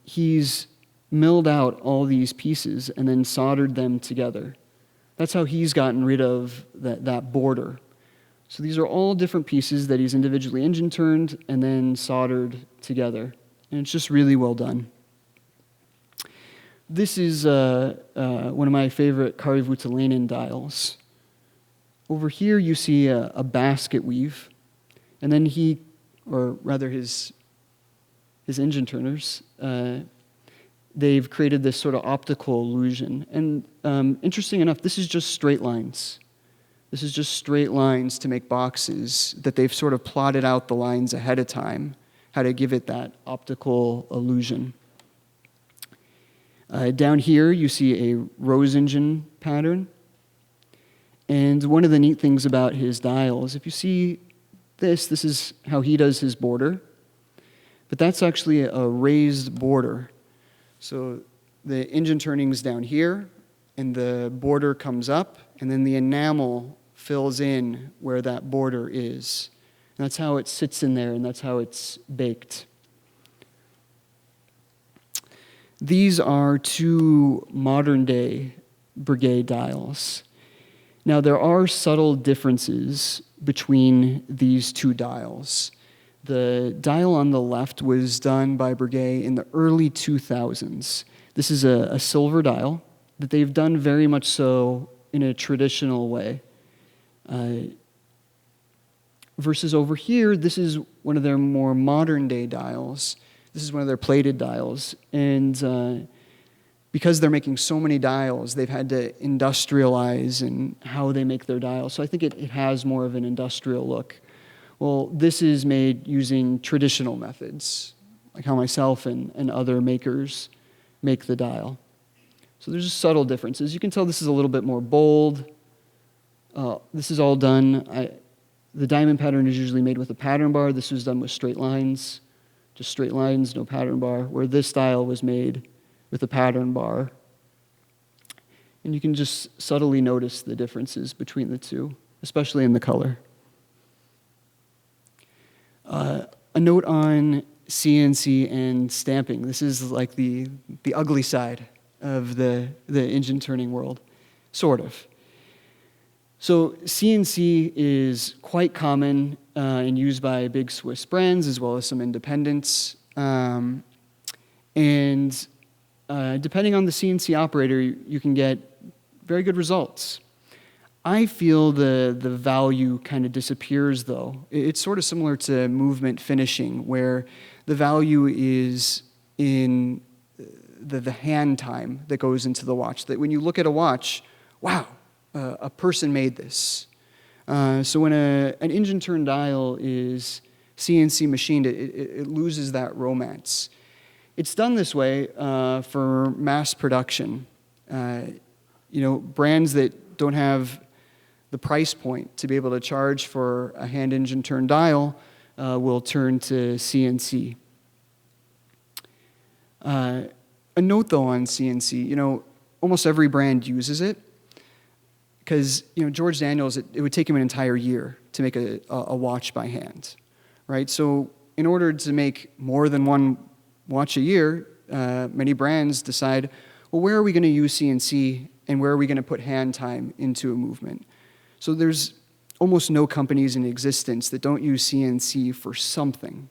he's milled out all these pieces and then soldered them together. That's how he's gotten rid of that border. So these are all different pieces that he's individually engine turned and then soldered together. And it's just really well done. This is one of my favorite Kari Voutilainen dials. Over here you see a basket weave, and then his engine turners, they've created this sort of optical illusion. And interesting enough, this is just straight lines. This is just straight lines to make boxes that they've sort of plotted out the lines ahead of time, how to give it that optical illusion. Down here, you see a rose engine pattern. And one of the neat things about his dials, if you see this is how he does his border. But that's actually a raised border. So the engine turning's down here, and the border comes up, and then the enamel fills in where that border is. And that's how it sits in there, and that's how it's baked. These are two modern-day Breguet dials. Now, there are subtle differences between these two dials. The dial on the left was done by Breguet in the early 2000s. This is a silver dial that they've done very much so in a traditional way. Versus over here, this is one of their more modern-day dials. This is one of their plated dials. And because they're making so many dials, they've had to industrialize in how they make their dials. So I think it has more of an industrial look. Well, this is made using traditional methods, like how myself and other makers make the dial. So there's just subtle differences. You can tell this is a little bit more bold. This is all done. The diamond pattern is usually made with a pattern bar. This was done with straight lines, just straight lines, no pattern bar, where this dial was made with a pattern bar. And you can just subtly notice the differences between the two, especially in the color. A note on CNC and stamping. This is like the ugly side of the engine turning world, sort of. So CNC is quite common and used by big Swiss brands as well as some independents. And depending on the CNC operator, you can get very good results. I feel the value kind of disappears, though. It's sort of similar to movement finishing, where the value is in the hand time that goes into the watch. That when you look at a watch, wow, a person made this. So when an engine turn dial is CNC machined, it loses that romance. It's done this way for mass production. Brands that don't have the price point to be able to charge for a hand engine turn dial will turn to CNC. A note though on CNC, almost every brand uses it because George Daniels, it would take him an entire year to make a watch by hand, right? So in order to make more than one watch a year, many brands decide, well, where are we going to use CNC and where are we going to put hand time into a movement? So there's almost no companies in existence that don't use CNC for something.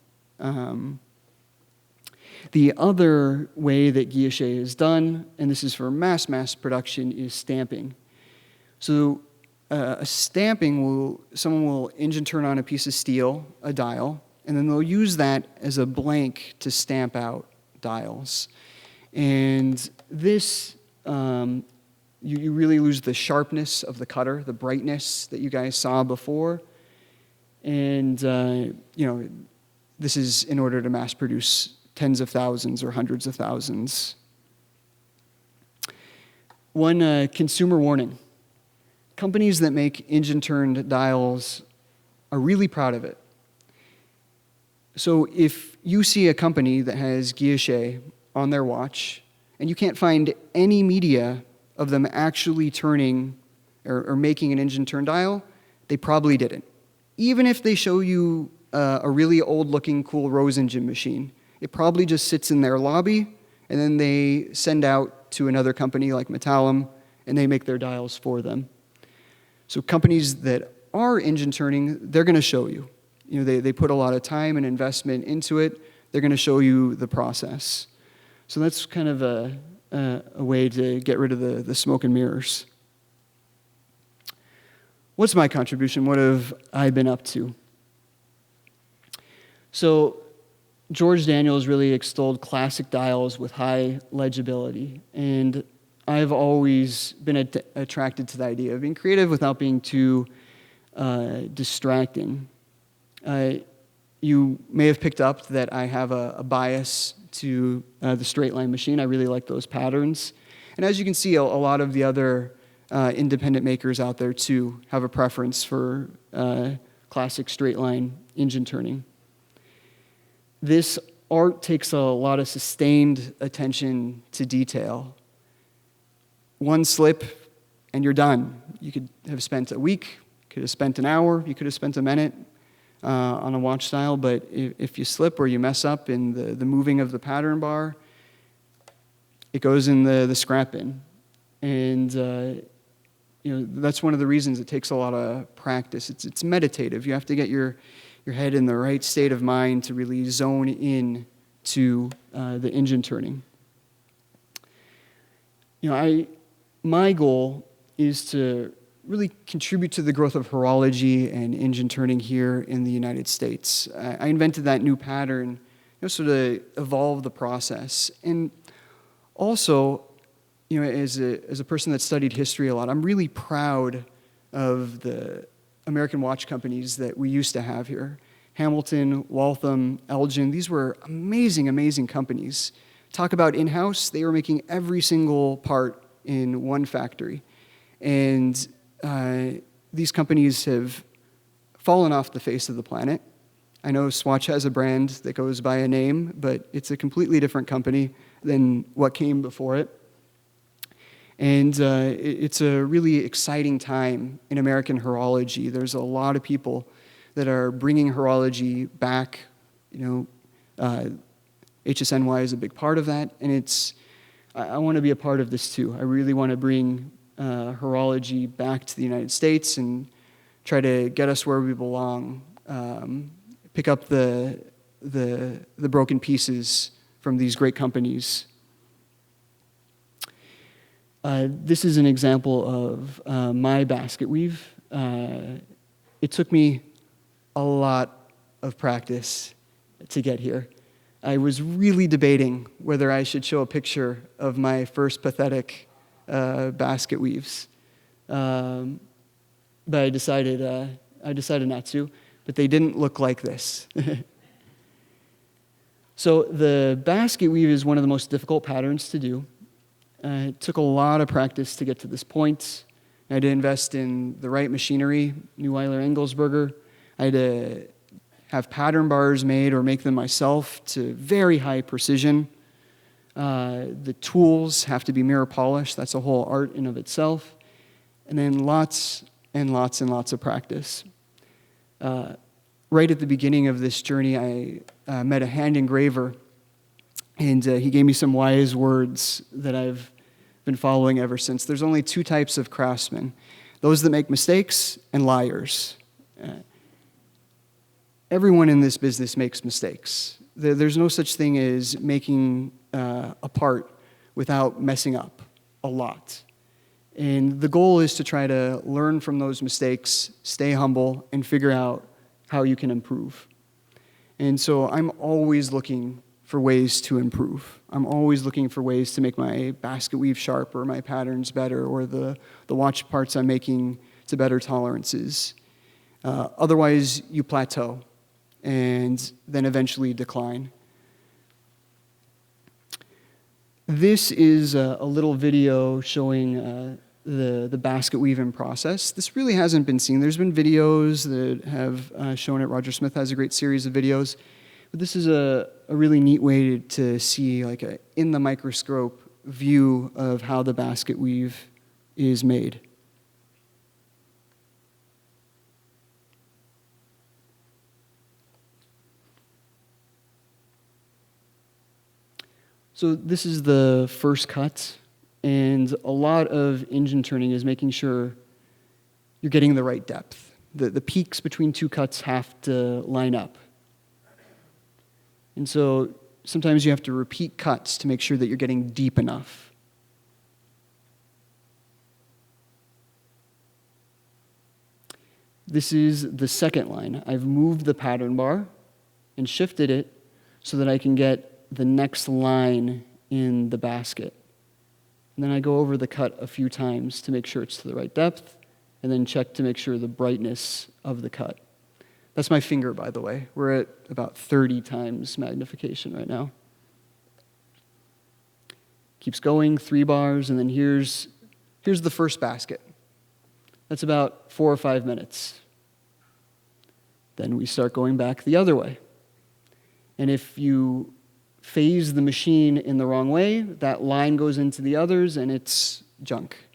The other way that Guilloché is done, and this is for mass production, is stamping. So a stamping someone will engine turn on a piece of steel, a dial, and then they'll use that as a blank to stamp out dials. And this, you really lose the sharpness of the cutter, the brightness that you guys saw before. And, this is in order to mass produce tens of thousands or hundreds of thousands. One consumer warning. Companies that make engine-turned dials are really proud of it. So if you see a company that has Guilloché on their watch, and you can't find any media of them actually turning or making an engine turn dial, they probably didn't. Even if they show you a really old-looking, cool Rose engine machine, it probably just sits in their lobby, and then they send out to another company like Medallion, and they make their dials for them. So companies that are engine turning, they're going to show you. They put a lot of time and investment into it. They're going to show you the process. So that's kind of a way to get rid of the smoke and mirrors. What's my contribution? What have I been up to? So George Daniels really extolled classic dials with high legibility, and I've always been attracted to the idea of being creative without being too distracting. You may have picked up that I have a bias to the straight line machine. I really like those patterns. And as you can see, a lot of the other independent makers out there too have a preference for classic straight line engine turning. This art takes a lot of sustained attention to detail. One slip and you're done. You could have spent a week, could have spent an hour, you could have spent a minute on a watch style, but if you slip or you mess up in the moving of the pattern bar, it goes in the scrap bin. And that's one of the reasons it takes a lot of practice. It's meditative. You have to get your head in the right state of mind to really zone in to the engine turning. My goal is to really contribute to the growth of horology and engine turning here in the United States. I invented that new pattern so to evolve the process. And also, as a person that studied history a lot, I'm really proud of the American watch companies that we used to have here. Hamilton, Waltham, Elgin, these were amazing, amazing companies. Talk about in-house, they were making every single part in one factory. And these companies have fallen off the face of the planet. I know Swatch has a brand that goes by a name, but it's a completely different company than what came before it. And it's a really exciting time in American horology. There's a lot of people that are bringing horology back. HSNY is a big part of that, and I want to be a part of this too. I really want to bring horology back to the United States and try to get us where we belong. Pick up the broken pieces from these great companies. This is an example of my basket weave. It took me a lot of practice to get here. I was really debating whether I should show a picture of my first pathetic basket weaves, but I decided not to. But they didn't look like this. So the basket weave is one of the most difficult patterns to do. It took a lot of practice to get to this point. I had to invest in the right machinery, New Euler Engelsberger. I had to have pattern bars made or make them myself to very high precision. The tools have to be mirror polished. That's a whole art in of itself. And then lots and lots and lots of practice. Right at the beginning of this journey, I met a hand engraver, and he gave me some wise words that I've been following ever since. There's only two types of craftsmen: those that make mistakes and liars. Everyone in this business makes mistakes. There's no such thing as making a part without messing up a lot. And the goal is to try to learn from those mistakes, stay humble, and figure out how you can improve. And so I'm always looking for ways to improve. I'm always looking for ways to make my basket weave sharper, my patterns better, or the watch parts I'm making to better tolerances. Otherwise, you plateau and then eventually decline. This is a little video showing the basket weaving process. This really hasn't been seen. There's been videos that have shown it. Roger Smith has a great series of videos. But this is a really neat way to see like a in the microscope view of how the basket weave is made. So this is the first cut, and a lot of engine turning is making sure you're getting the right depth. The peaks between two cuts have to line up. And so sometimes you have to repeat cuts to make sure that you're getting deep enough. This is the second line. I've moved the pattern bar and shifted it so that I can get the next line in the basket. And then I go over the cut a few times to make sure it's to the right depth, and then check to make sure the brightness of the cut. That's my finger, by the way. We're at about 30 times magnification right now. Keeps going, 3 bars, and then here's the first basket. That's about 4 or 5 minutes. Then we start going back the other way. And if you phase the machine in the wrong way, that line goes into the others and it's junk.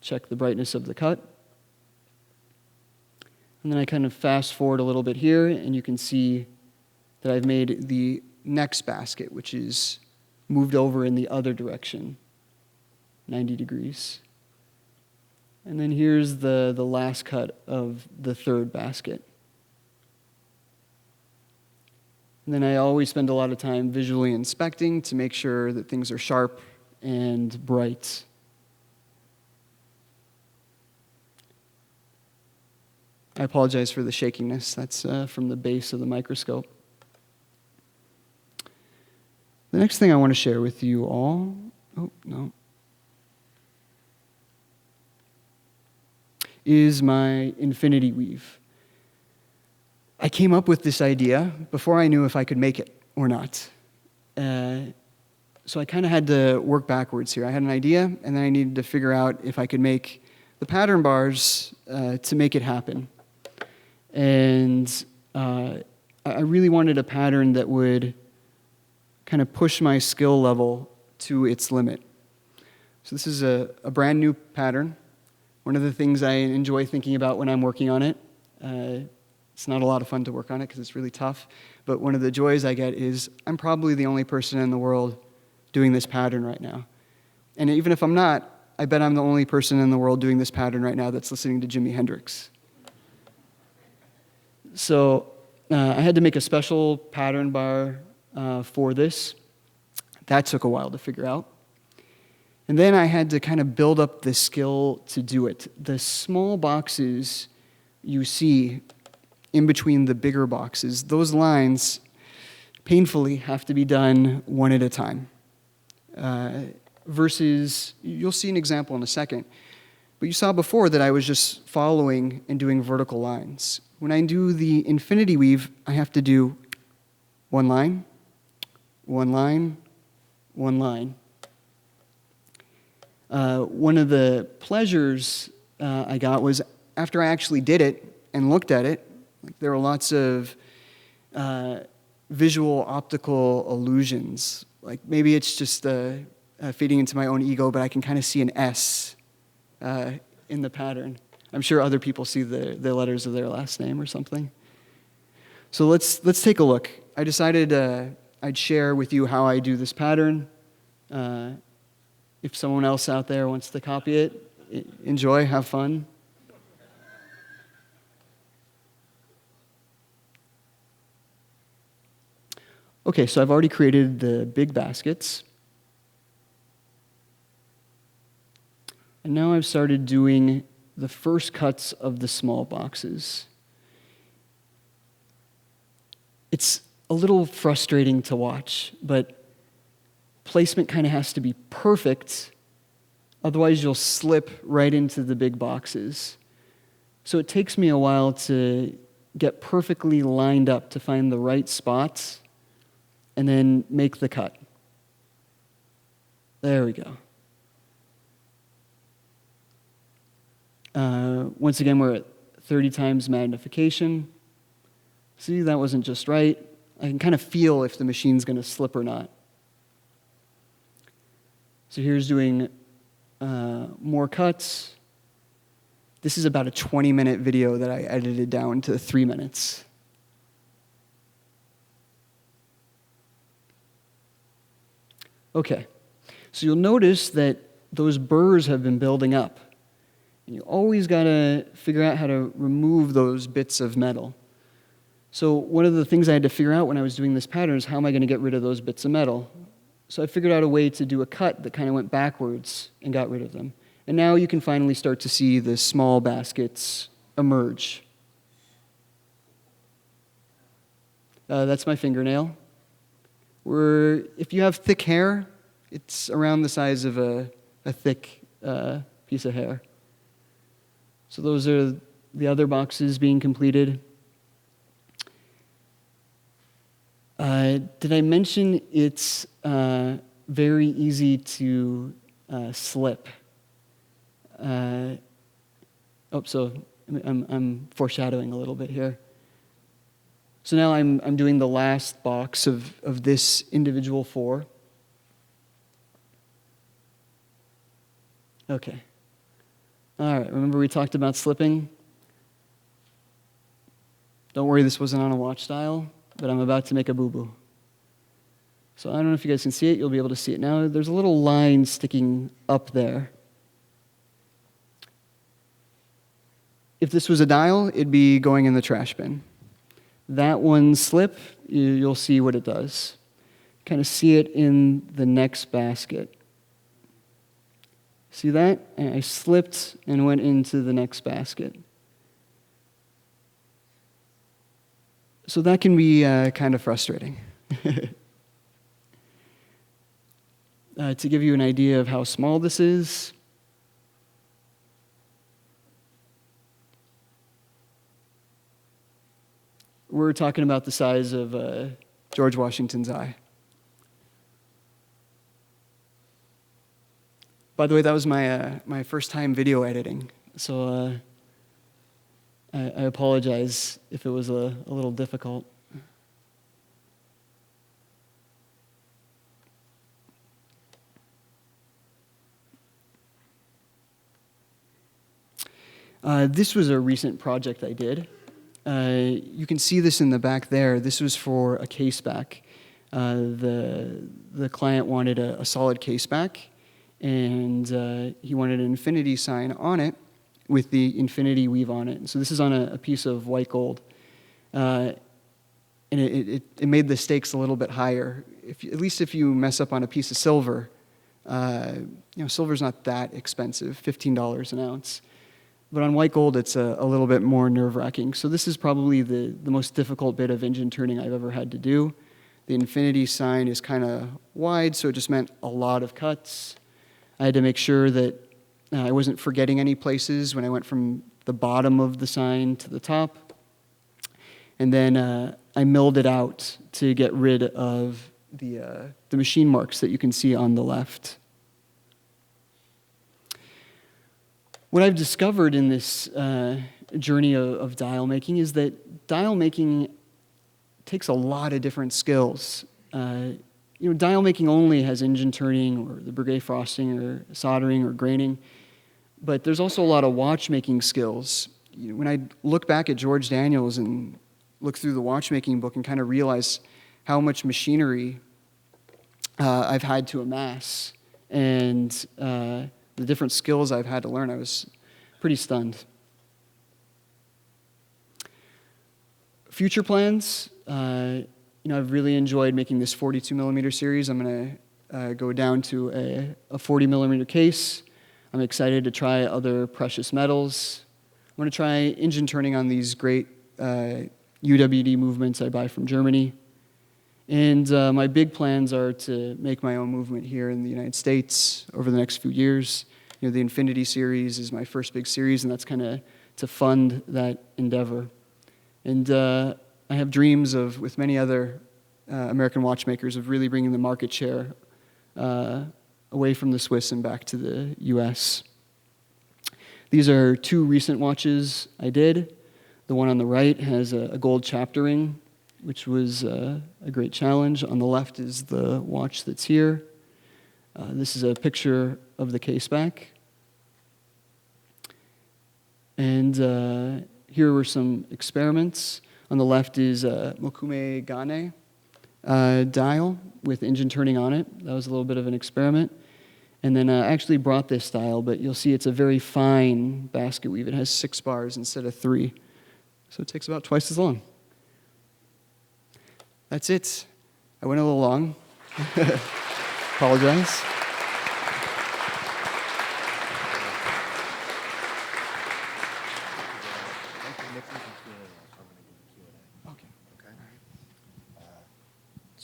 Check the brightness of the cut. And then I kind of fast forward a little bit here, and you can see that I've made the next basket, which is moved over in the other direction, 90 degrees. And then here's the last cut of the third basket. And then I always spend a lot of time visually inspecting to make sure that things are sharp and bright. I apologize for the shakiness. That's from the base of the microscope. The next thing I want to share with you all, is my infinity weave. I came up with this idea before I knew if I could make it or not. So I kind of had to work backwards here. I had an idea, and then I needed to figure out if I could make the pattern bars to make it happen. And I really wanted a pattern that would kind of push my skill level to its limit. So this is a brand new pattern. One of the things I enjoy thinking about when I'm working on it, it's not a lot of fun to work on it because it's really tough, but one of the joys I get is I'm probably the only person in the world doing this pattern right now. And even if I'm not, I bet I'm the only person in the world doing this pattern right now that's listening to Jimi Hendrix. So I had to make a special pattern bar for this. That took a while to figure out. And then I had to kind of build up the skill to do it. The small boxes you see in between the bigger boxes, those lines painfully have to be done one at a time. Versus, you'll see an example in a second, but you saw before that I was just following and doing vertical lines. When I do the infinity weave, I have to do one line, one line, one line. One of the pleasures I got was after I actually did it and looked at it, there were lots of visual optical illusions. Like maybe it's just feeding into my own ego, but I can kind of see an S in the pattern. I'm sure other people see the letters of their last name or something. So let's take a look. I decided I'd share with you how I do this pattern. If someone else out there wants to copy it, enjoy, have fun. Okay, so I've already created the big baskets. And now I've started doing the first cuts of the small boxes. It's a little frustrating to watch, but placement kind of has to be perfect, otherwise you'll slip right into the big boxes. So it takes me a while to get perfectly lined up to find the right spots and then make the cut. There we go. Once again, we're at 30 times magnification. See, that wasn't just right. I can kind of feel if the machine's going to slip or not. So here's doing more cuts. This is about a 20-minute video that I edited down to 3 minutes. Okay, so you'll notice that those burrs have been building up. And you always got to figure out how to remove those bits of metal. So one of the things I had to figure out when I was doing this pattern is how am I going to get rid of those bits of metal? So I figured out a way to do a cut that kind of went backwards and got rid of them. And now you can finally start to see the small baskets emerge. That's my fingernail. If you have thick hair, it's around the size of a thick piece of hair. So those are the other boxes being completed. Did I mention it's very easy to slip? So I'm foreshadowing a little bit here. So now I'm doing the last box of this individual 4. Okay. All right, remember we talked about slipping? Don't worry, this wasn't on a watch dial, but I'm about to make a boo-boo. So I don't know if you guys can see it. You'll be able to see it now. There's a little line sticking up there. If this was a dial, it'd be going in the trash bin. That one slip, you'll see what it does. Kind of see it in the next basket. See that? And I slipped and went into the next basket. So that can be kind of frustrating. To give you an idea of how small this is, we're talking about the size of George Washington's eye. By the way, that was my first time video editing, so I apologize if it was a little difficult. This was a recent project I did. You can see this in the back there. This was for a case back. The client wanted a solid case back, and he wanted an infinity sign on it with the infinity weave on it. So this is on a piece of white gold. And it made the stakes a little bit higher. At least if you mess up on a piece of silver, silver's not that expensive, $15 an ounce. But on white gold, it's a little bit more nerve-wracking. So this is probably the most difficult bit of engine turning I've ever had to do. The infinity sign is kind of wide, so it just meant a lot of cuts. I had to make sure that I wasn't forgetting any places when I went from the bottom of the sign to the top. And then I milled it out to get rid of the machine marks that you can see on the left. What I've discovered in this journey of dial making is that dial making takes a lot of different skills. Dial making only has engine turning or the Breguet frosting or soldering or graining, but there's also a lot of watchmaking skills. When I look back at George Daniels and look through the watchmaking book and kind of realize how much machinery I've had to amass and the different skills I've had to learn, I was pretty stunned. Future plans, I've really enjoyed making this 42 millimeter series. I'm going to go down to a 40 millimeter case. I'm excited to try other precious metals. I'm going to try engine turning on these great UWD movements I buy from Germany. And my big plans are to make my own movement here in the United States over the next few years. The Infinity series is my first big series, and that's kind of to fund that endeavor. And I have dreams of, with many other American watchmakers, of really bringing the market share away from the Swiss and back to the US. These are 2 recent watches I did. The one on the right has a gold chapter ring, which was a great challenge. On the left is the watch that's here. This is a picture of the case back. And here were some experiments. On the left is a Mokume Gane dial with engine turning on it. That was a little bit of an experiment. And then I actually brought this dial, but you'll see it's a very fine basket weave. It has 6 bars instead of 3. So it takes about twice as long. That's it. I went a little long. Apologize.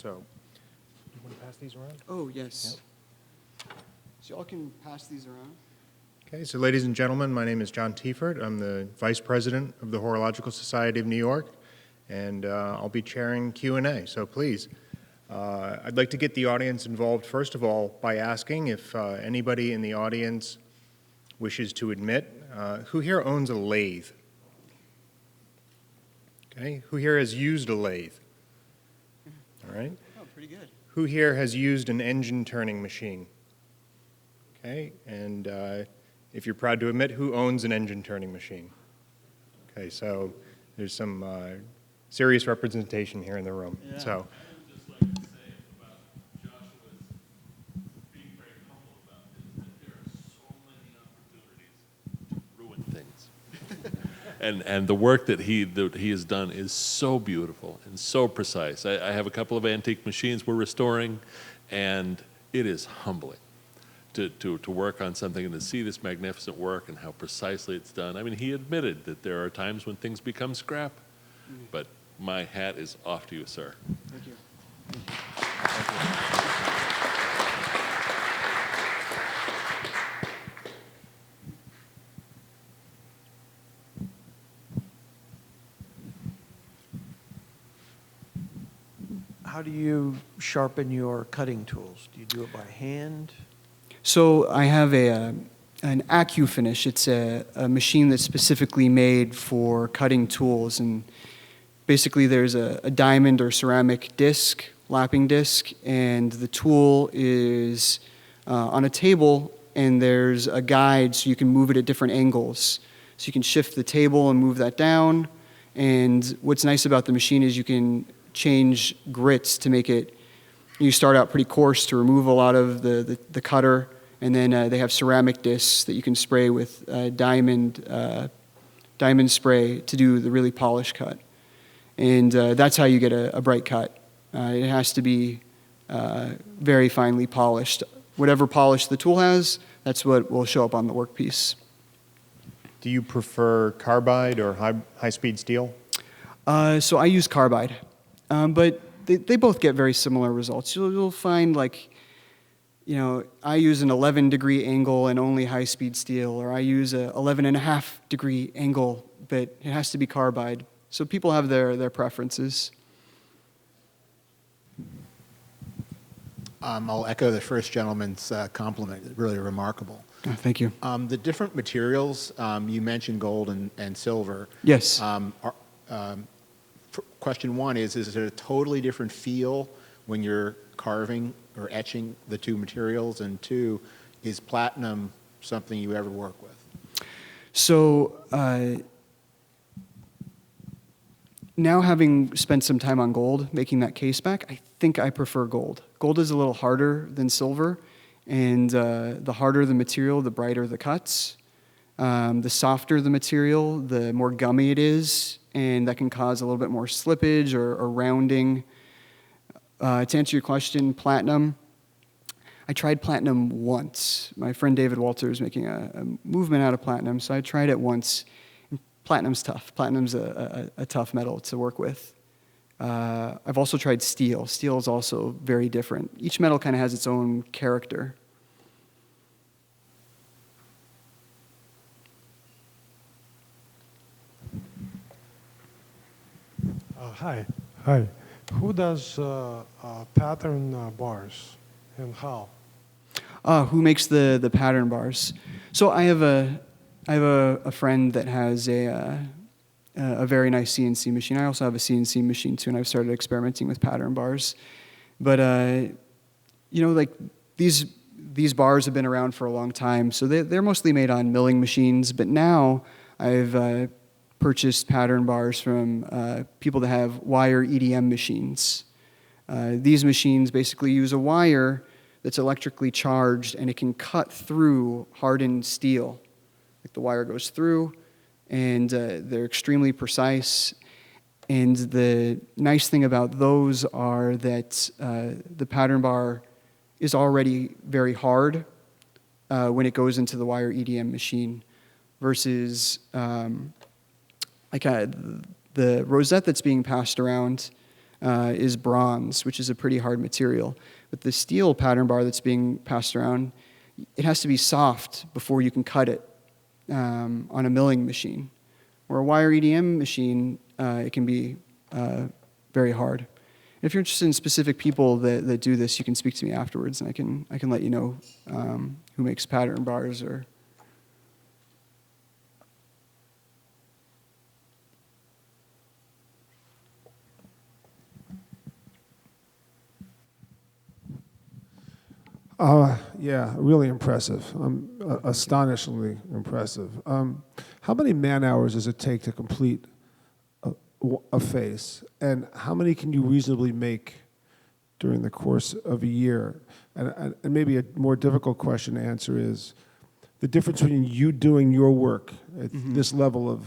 So, you want to pass these around? Oh, yes. So y'all can pass these around. Okay, so ladies and gentlemen, my name is John Tiefert. I'm the Vice President of the Horological Society of New York, and I'll be chairing Q&A, so please. I'd like to get the audience involved, first of all, by asking if anybody in the audience wishes to admit, who here owns a lathe? Okay, who here has used a lathe? All right. Oh, pretty good. Who here has used an engine turning machine? Okay, and if you're proud to admit, who owns an engine turning machine? Okay, so there's some serious representation here in the room. Yeah. So, I would just like to say about Joshua's being very humble about this, that there are so many opportunities to ruin things. And the work that he has done is so beautiful and so precise. I have a couple of antique machines we're restoring, and it is humbling to work on something and to see this magnificent work and how precisely it's done. I mean, he admitted that there are times when things become scrap, but my hat is off to you, sir. Thank you. How do you sharpen your cutting tools? Do you do it by hand? So I have an AccuFinish. It's a machine that's specifically made for cutting tools. And basically there's a diamond or ceramic disc, lapping disc, and the tool is on a table, and there's a guide so you can move it at different angles. So you can shift the table and move that down. And what's nice about the machine is you can change grits to make it, you start out pretty coarse to remove a lot of the cutter, and then they have ceramic discs that you can spray with diamond spray to do the really polished cut. And that's how you get a bright cut. It has to be very finely polished. Whatever polish the tool has, that's what will show up on the workpiece. do you prefer carbide or high-speed steel? So I use carbide, but they both get very similar results. You'll find, like, you know, I use an 11-degree angle and only high-speed steel, or I use a 11.5-degree angle, but it has to be carbide. So people have their preferences. I'll echo the first gentleman's compliment. It's really remarkable. Oh, thank you. The different materials, you mentioned gold and silver. Yes. Question one is it a totally different feel when you're carving or etching the two materials? And two, is platinum something you ever work with? So now, having spent some time on gold, making that case back, I think I prefer gold. Gold is a little harder than silver, and the harder the material, the brighter the cuts. The softer the material, the more gummy it is, and that can cause a little bit more slippage or rounding. To answer your question, platinum, I tried platinum once. My friend David Walter is making a movement out of platinum, so I tried it once. Platinum's tough. Platinum's a tough metal to work with. I've also tried steel. Steel is also very different. Each metal kind of has its own character. Hi. Who does pattern bars and how? Who makes the pattern bars? So I have a friend that has a very nice CNC machine. I also have a CNC machine too, and I've started experimenting with pattern bars. But you know, like these bars have been around for a long time, so they're mostly made on milling machines. But now I've purchased pattern bars from people that have wire EDM machines. These machines basically use a wire that's electrically charged, and it can cut through hardened steel. Like the wire goes through, and they're extremely precise. And the nice thing about those are that the pattern bar is already very hard when it goes into the wire EDM machine, versus the rosette that's being passed around. is bronze, which is a pretty hard material. But the steel pattern bar that's being passed around, it has to be soft before you can cut it on a milling machine. Or a wire EDM machine, it can be very hard. If you're interested in specific people that do this, you can speak to me afterwards, and I can let you know who makes pattern bars or. Yeah, really impressive. Astonishingly impressive. How many man hours does it take to complete a face, and how many can you reasonably make during the course of a year? And maybe a more difficult question to answer is the difference between you doing your work at this level of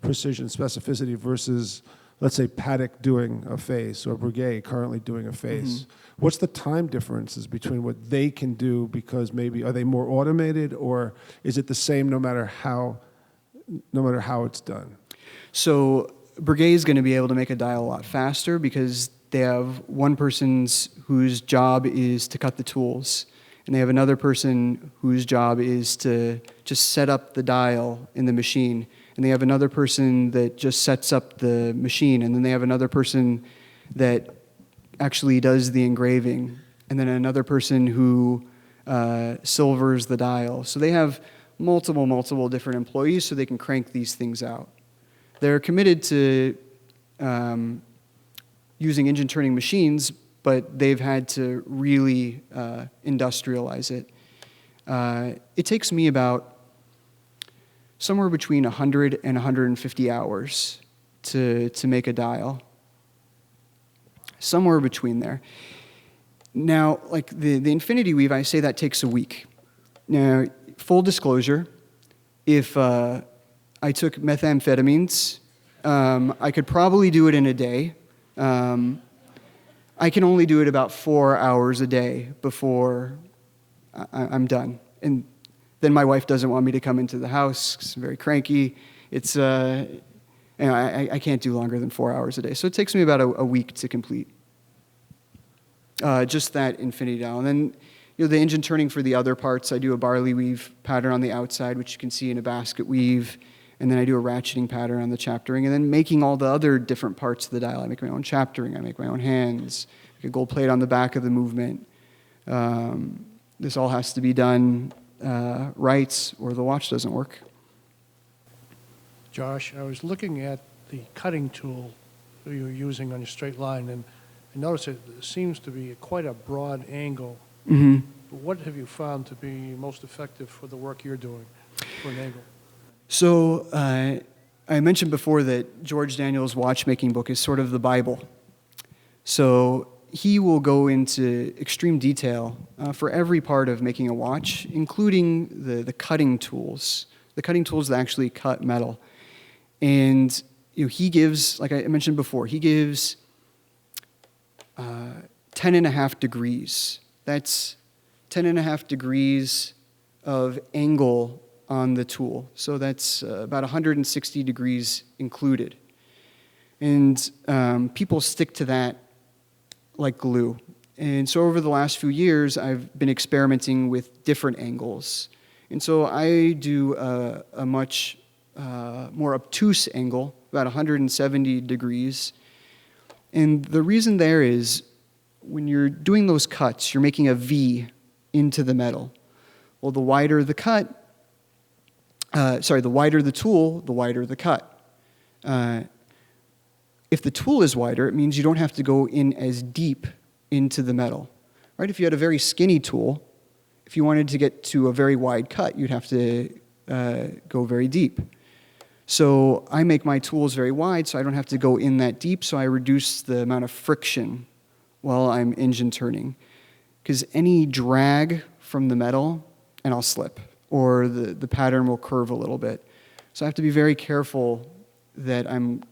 precision, specificity versus, let's say, Paddock doing a face or Breguet currently doing a face. What's the time differences between what they can do, because maybe are they more automated, or is it the same no matter how it's done? So Breguet is going to be able to make a dial a lot faster because they have one person whose job is to cut the tools, and they have another person whose job is to just set up the dial in the machine, and they have another person that just sets up the machine, and then they have another person that actually does the engraving, and then another person who silvers the dial. So they have multiple different employees so they can crank these things out. They're committed to using engine turning machines, but they've had to really industrialize it. It takes me about somewhere between 100 and 150 hours to make a dial. Somewhere between there. Now, like the infinity weave, I say that takes a week. Now, full disclosure, if I took methamphetamines, I could probably do it in a day. I can only do it about 4 hours a day before I'm done. And then my wife doesn't want me to come into the house 'cause I'm very cranky. It's, I can't do longer than 4 hours a day. So it takes me about a week to complete. Just that infinity dial. And then the engine turning for the other parts, I do a barley weave pattern on the outside, which you can see in a basket weave. And then I do a ratcheting pattern on the chaptering. And then making all the other different parts of the dial. I make my own chaptering. I make my own hands. I make a gold plate on the back of the movement. This all has to be done right, or the watch doesn't work. Josh, I was looking at the cutting tool that you were using on your straight line, and I noticed it seems to be quite a broad angle. What have you found to be most effective for the work you're doing for an angle? So I mentioned before that George Daniels' watchmaking book is sort of the Bible. So he will go into extreme detail for every part of making a watch, including the cutting tools that actually cut metal. And he gives, like I mentioned before, he gives 10.5 degrees. That's 10.5 degrees of angle on the tool. So that's about 160 degrees included. And people stick to that like glue. And so over the last few years, I've been experimenting with different angles. And so I do a much more obtuse angle, about 170 degrees. And the reason there is when you're doing those cuts, you're making a V into the metal. Well, the wider the cut, the wider the tool, the wider the cut. If the tool is wider, it means you don't have to go in as deep into the metal. Right? If you had a very skinny tool, if you wanted to get to a very wide cut, you'd have to go very deep. So I make my tools very wide so I don't have to go in that deep, so I reduce the amount of friction while I'm engine turning. Because any drag from the metal, and I'll slip, or the pattern will curve a little bit. So I have to be very careful that I'm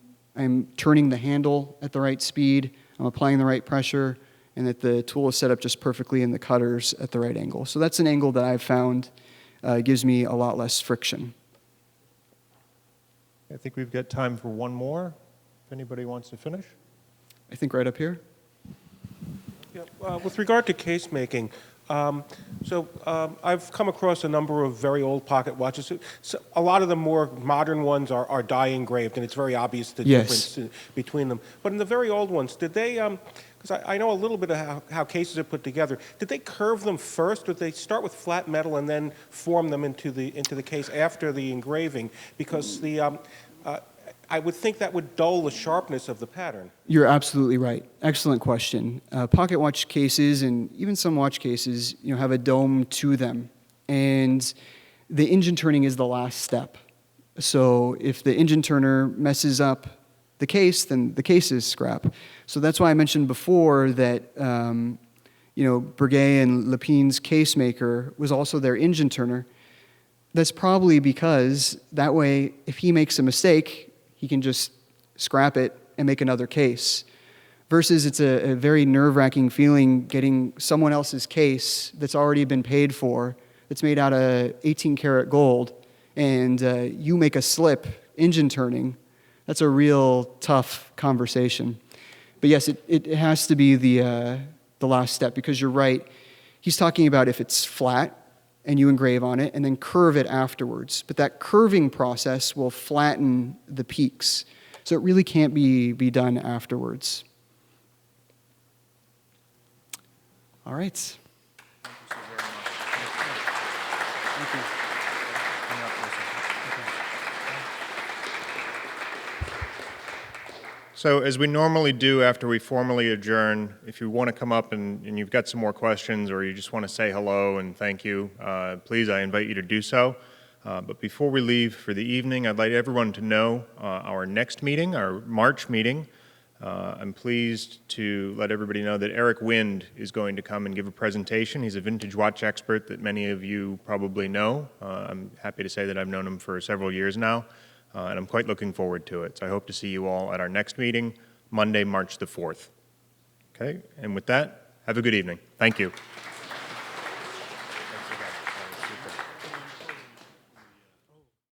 turning the handle at the right speed, I'm applying the right pressure, and that the tool is set up just perfectly and the cutter's at the right angle. So that's an angle that I've found gives me a lot less friction. I think we've got time for one more, if anybody wants to finish. I think right up here. Yeah, with regard to case making, I've come across a number of very old pocket watches. So a lot of the more modern ones are die engraved, and it's very obvious the Yes. difference between them. But in the very old ones, did they? Because I know a little bit of how cases are put together. Did they curve them first, or did they start with flat metal and then form them into the case after the engraving? Because I would think that would dull the sharpness of the pattern. You're absolutely right. Excellent question. Pocket watch cases and even some watch cases, have a dome to them, and the engine turning is the last step. So if the engine turner messes up the case, then the case is scrap. So that's why I mentioned before that Breguet and Lapine's case maker was also their engine turner. That's probably because that way, if he makes a mistake, he can just scrap it and make another case. Versus it's a very nerve-wracking feeling getting someone else's case that's already been paid for, that's made out of 18-karat gold, and you make a slip engine turning. That's a real tough conversation. But yes, it has to be the last step, because you're right. He's talking about if it's flat and you engrave on it and then curve it afterwards. But that curving process will flatten the peaks. So it really can't be done afterwards. All right. Thank you so very much. Thank you. So as we normally do after we formally adjourn, if you want to come up and you've got some more questions, or you just want to say hello and thank you, please, I invite you to do so. But before we leave for the evening, I'd like everyone to know our next meeting, our March meeting. I'm pleased to let everybody know that Eric Wind is going to come and give a presentation. He's a vintage watch expert that many of you probably know. I'm happy to say that I've known him for several years now. And I'm quite looking forward to it. So I hope to see you all at our next meeting, Monday, March the 4th. Okay, and with that, have a good evening. Thank you.